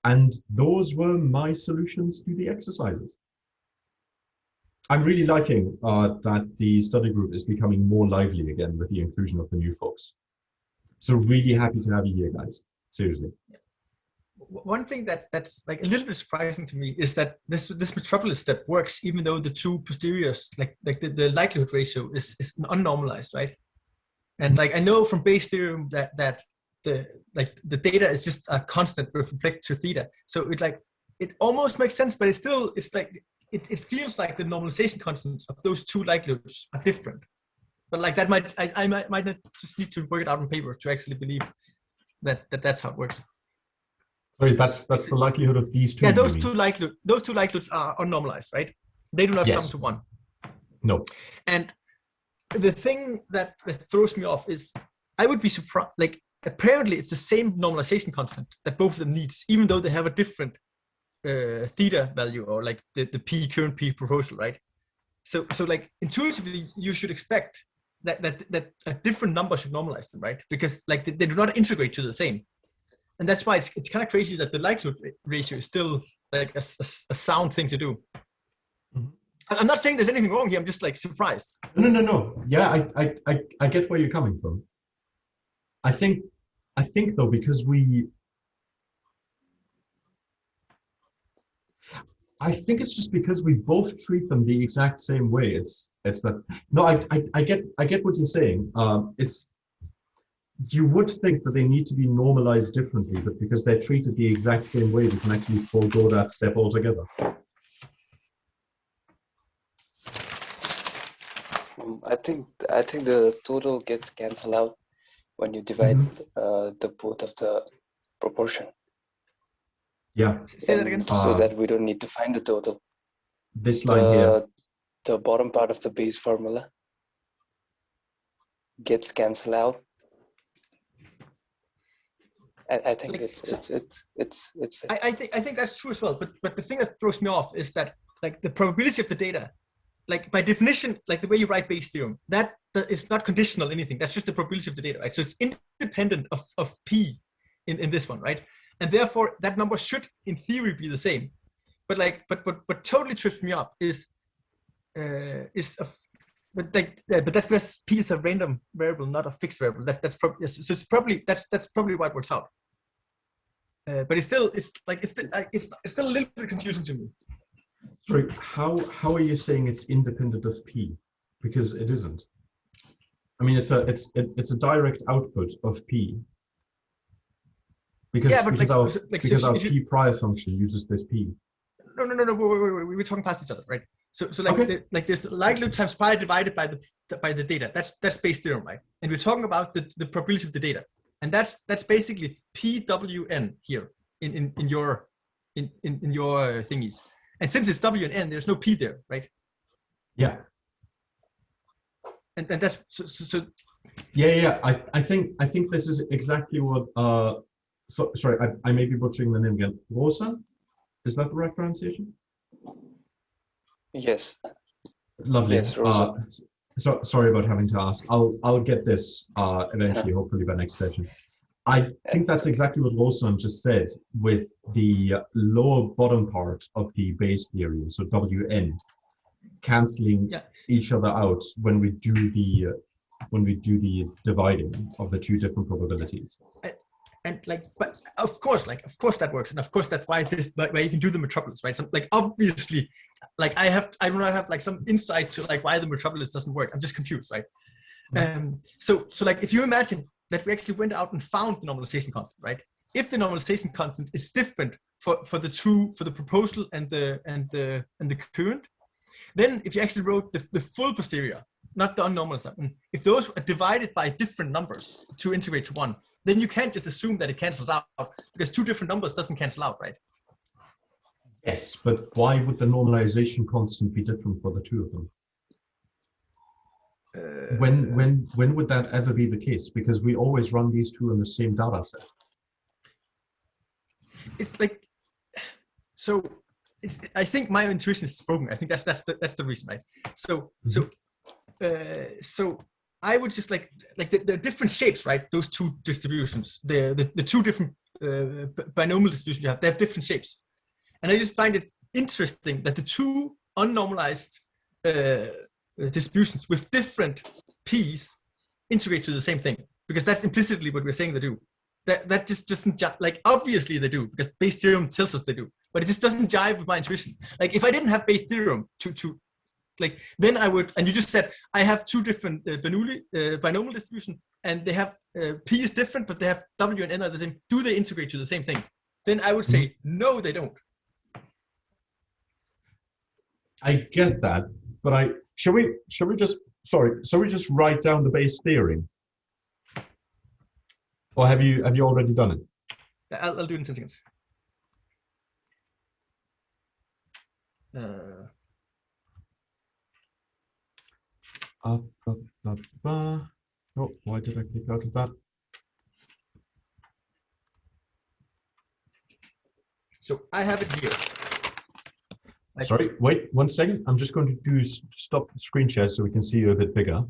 Speaker 1: And those were my solutions to the exercises. I'm really liking that the study group is becoming more lively again with the inclusion of the new folks. So really happy to have you here, guys. Seriously.
Speaker 2: One thing that's like a little bit surprising to me is that this Metropolis step works even though the two posteriors, like the likelihood ratio is unnormalized, right? And like I know from Bayes' theorem that the data is just a constant with respect to theta. So it like it almost makes sense, but it's like it feels like the normalization constants of those two likelihoods are different. But like that I might not just need to work it out on paper to actually believe that's how it works.
Speaker 1: Sorry, that's the likelihood of these two.
Speaker 2: Yeah, those two likelihoods are unnormalized, right? They do not sum to one.
Speaker 1: No.
Speaker 2: And the thing that throws me off is I would be surprised. Like apparently, it's the same normalization constant that both of them needs, even though they have a different theta value or like the p current p proposal, right? So like intuitively, you should expect that a different number should normalize them, right? Because like they do not integrate to the same. And that's why it's kind of crazy that the likelihood ratio is still like a sound thing to do. Mm-hmm. I'm not saying there's anything wrong here. I'm just like surprised.
Speaker 1: No. Yeah, I get where you're coming from. I think though, because I think it's just because we both treat them the exact same way. It's that. No, I get what you're saying. You would think that they need to be normalized differently, but because they're treated the exact same way, we can actually forego that step altogether.
Speaker 5: I think the total gets cancelled out when you divide the both of the proportion.
Speaker 1: Yeah.
Speaker 2: Say that again.
Speaker 5: So that we don't need to find the total.
Speaker 1: This line here.
Speaker 5: The bottom part of the base formula gets cancelled out. I think
Speaker 2: like,
Speaker 5: it's.
Speaker 2: I think that's true as well. But the thing that throws me off is that like the probability of the data, like by definition, like the way you write Bayes' theorem, that is not conditional anything. That's just the probability of the data, right? So it's independent of p in this one, right? And therefore that number should in theory be the same. But like but totally trips me up is but that's because p is a random variable, not a fixed variable. That's probably so it's probably that's probably why it works out. But it's still a little bit confusing to me.
Speaker 1: Sorry, how are you saying it's independent of p? Because it isn't. I mean, it's a direct output of p. Because our p prior function uses this p.
Speaker 2: No. Wait. We're talking past each other, right? So like
Speaker 1: okay.
Speaker 2: There's the likelihood times pi divided by the data. That's Bayes' theorem, right? And we're talking about the probability of the data, and that's basically PWN here in your thingies. And since it's W and N, there's no P there, right?
Speaker 1: Yeah.
Speaker 2: And that's so.
Speaker 1: Yeah. I think this is exactly what. Sorry, I may be butchering the name again. Rosa, is that the right pronunciation?
Speaker 5: Yes.
Speaker 1: Lovely.
Speaker 5: Yes, Rosa.
Speaker 1: So sorry about having to ask. I'll get this eventually, hopefully by next session. I think that's exactly what Rosa just said with the lower bottom part of the Bayes theory, so Wn, canceling each other out when we do the dividing of the two different probabilities.
Speaker 2: And like, but of course that works, and of course that's why you can do the metropolis, right? So like obviously, like I do not have like some insight to like why the metropolis doesn't work. I'm just confused, right? So like if you imagine that we actually went out and found the normalization constant, right? If the normalization constant is different for the proposal and the current, then if you actually wrote the full posterior, not the unnormalized one, if those are divided by different numbers to integrate to one, then you can't just assume that it cancels out, because two different numbers doesn't cancel out, right?
Speaker 1: Yes, but why would the normalization constant be different for the two of them? When would that ever be the case? Because we always run these two in the same data set.
Speaker 2: It's like, so I think my intuition is broken. I think that's the reason, right? So I would just like the different shapes, right? Those two distributions, the two different binomial distributions you have, they have different shapes. And I just find it interesting that the two unnormalized distributions with different p's integrate to the same thing, because that's implicitly what we're saying they do. That just doesn't like, obviously they do, because Bayes' theorem tells us they do, but it just doesn't jive with my intuition. Like if I didn't have Bayes' theorem to like, then I would, and you just said I have two different binomial distribution, and they have p is different, but they have w and n are the same. Do they integrate to the same thing? Then I would say no, they don't.
Speaker 1: I get that, but shall we just write down the base theory? Or have you already done it?
Speaker 2: I'll do it in 10 seconds.
Speaker 1: Oh, why did I click out of that?
Speaker 2: So I have it here.
Speaker 1: Sorry, wait 1 second. I'm just going to stop the screen share so we can see you a bit bigger.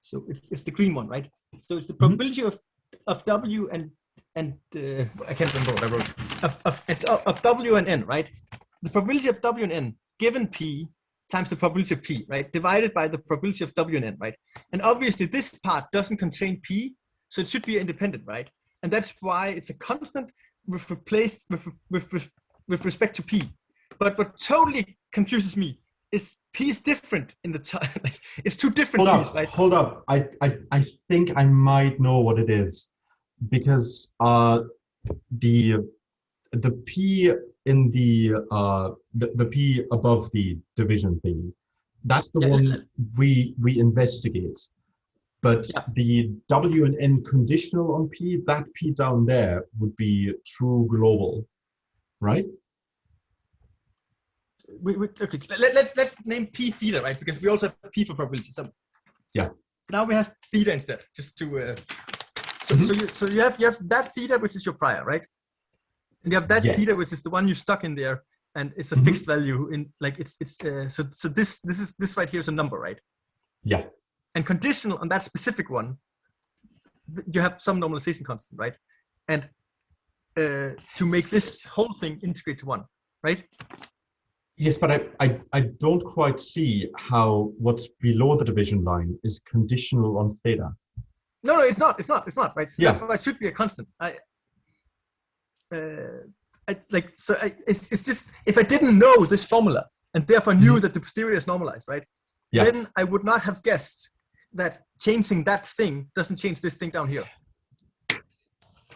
Speaker 2: So it's the green one, right? So it's the probability of W and I can't remember what I wrote of W and N, right? The probability of W and N given P times the probability of P, right? Divided by the probability of W and N, right? And obviously this part doesn't contain P, so it should be independent, right? And that's why it's a constant with respect to P. But what totally confuses me is P is different in the time. Like, it's two different P's, right?
Speaker 1: Hold up. I think I might know what it is, because the P in the P above the division thing, that's the one we investigate. But the W and N conditional on P, that P down there would be true global, right?
Speaker 2: Okay, let's name P theta, right? Because we also have P for probability. So
Speaker 1: yeah.
Speaker 2: So now we have theta instead, just to. So you have that theta, which is your prior, right? And you have that theta, which is the one you stuck in there, and it's a fixed value in like so this right here is a number, right?
Speaker 1: Yeah.
Speaker 2: And conditional on that specific one, you have some normalization constant, right? And to make this whole thing integrate to 1, right?
Speaker 1: Yes, but I don't quite see how what's below the division line is conditional on theta.
Speaker 2: No, it's not, right? So that's why it should be a constant. It's just, if I didn't know this formula and therefore knew that the posterior is normalized, right? Yeah. Then I would not have guessed that changing that thing doesn't change this thing down here.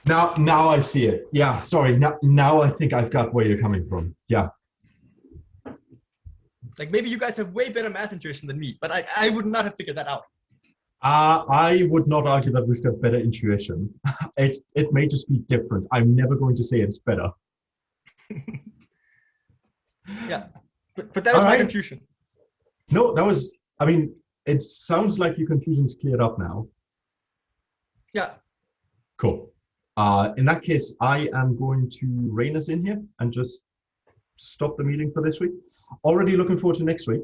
Speaker 1: Now I see it. Yeah, sorry. Now I think I've got where you're coming from. Yeah.
Speaker 2: Like maybe you guys have way better math intuition than me, but I would not have figured that out.
Speaker 1: I would not argue that we've got better intuition. It may just be different. I'm never going to say it's better.
Speaker 2: Yeah, but that was my confusion.
Speaker 1: No, that was, I mean, it sounds like your confusion's cleared up now.
Speaker 2: Yeah.
Speaker 1: Cool. In that case, I am going to rein us in here and just stop the meeting for this week. Already looking forward to next week.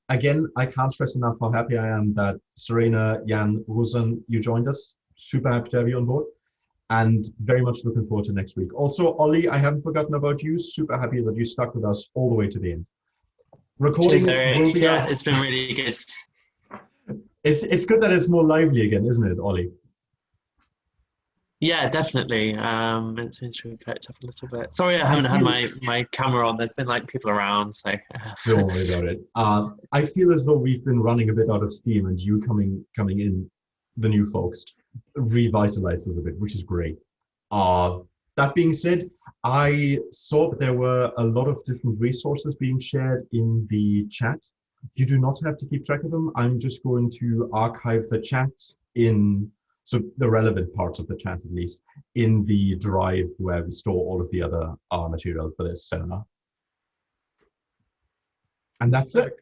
Speaker 1: Again, I can't stress enough how happy I am that Serena, Jan, Rosen, you joined us. Super happy to have you on board. And very much looking forward to next week. Also, Ollie, I haven't forgotten about you. Super happy that you stuck with us all the way to the end. Recording will be out.
Speaker 6: It's been really good.
Speaker 1: It's good that it's more lively again, isn't it, Ollie?
Speaker 6: Yeah, definitely. It seems to have picked up a little bit. Sorry, I haven't had my camera on. There's been like people around, so.
Speaker 1: Don't worry about it. I feel as though we've been running a bit out of steam, and you coming in, the new folks, revitalized us a bit, which is great. That being said, I saw that there were a lot of different resources being shared in the chat. You do not have to keep track of them. I'm just going to archive the chats so the relevant parts of the chat, at least, in the drive where we store all of the other material for this seminar. And that's it.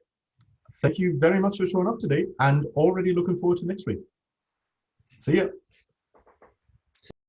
Speaker 1: Thank you very much for showing up today, and already looking forward to next week. See ya.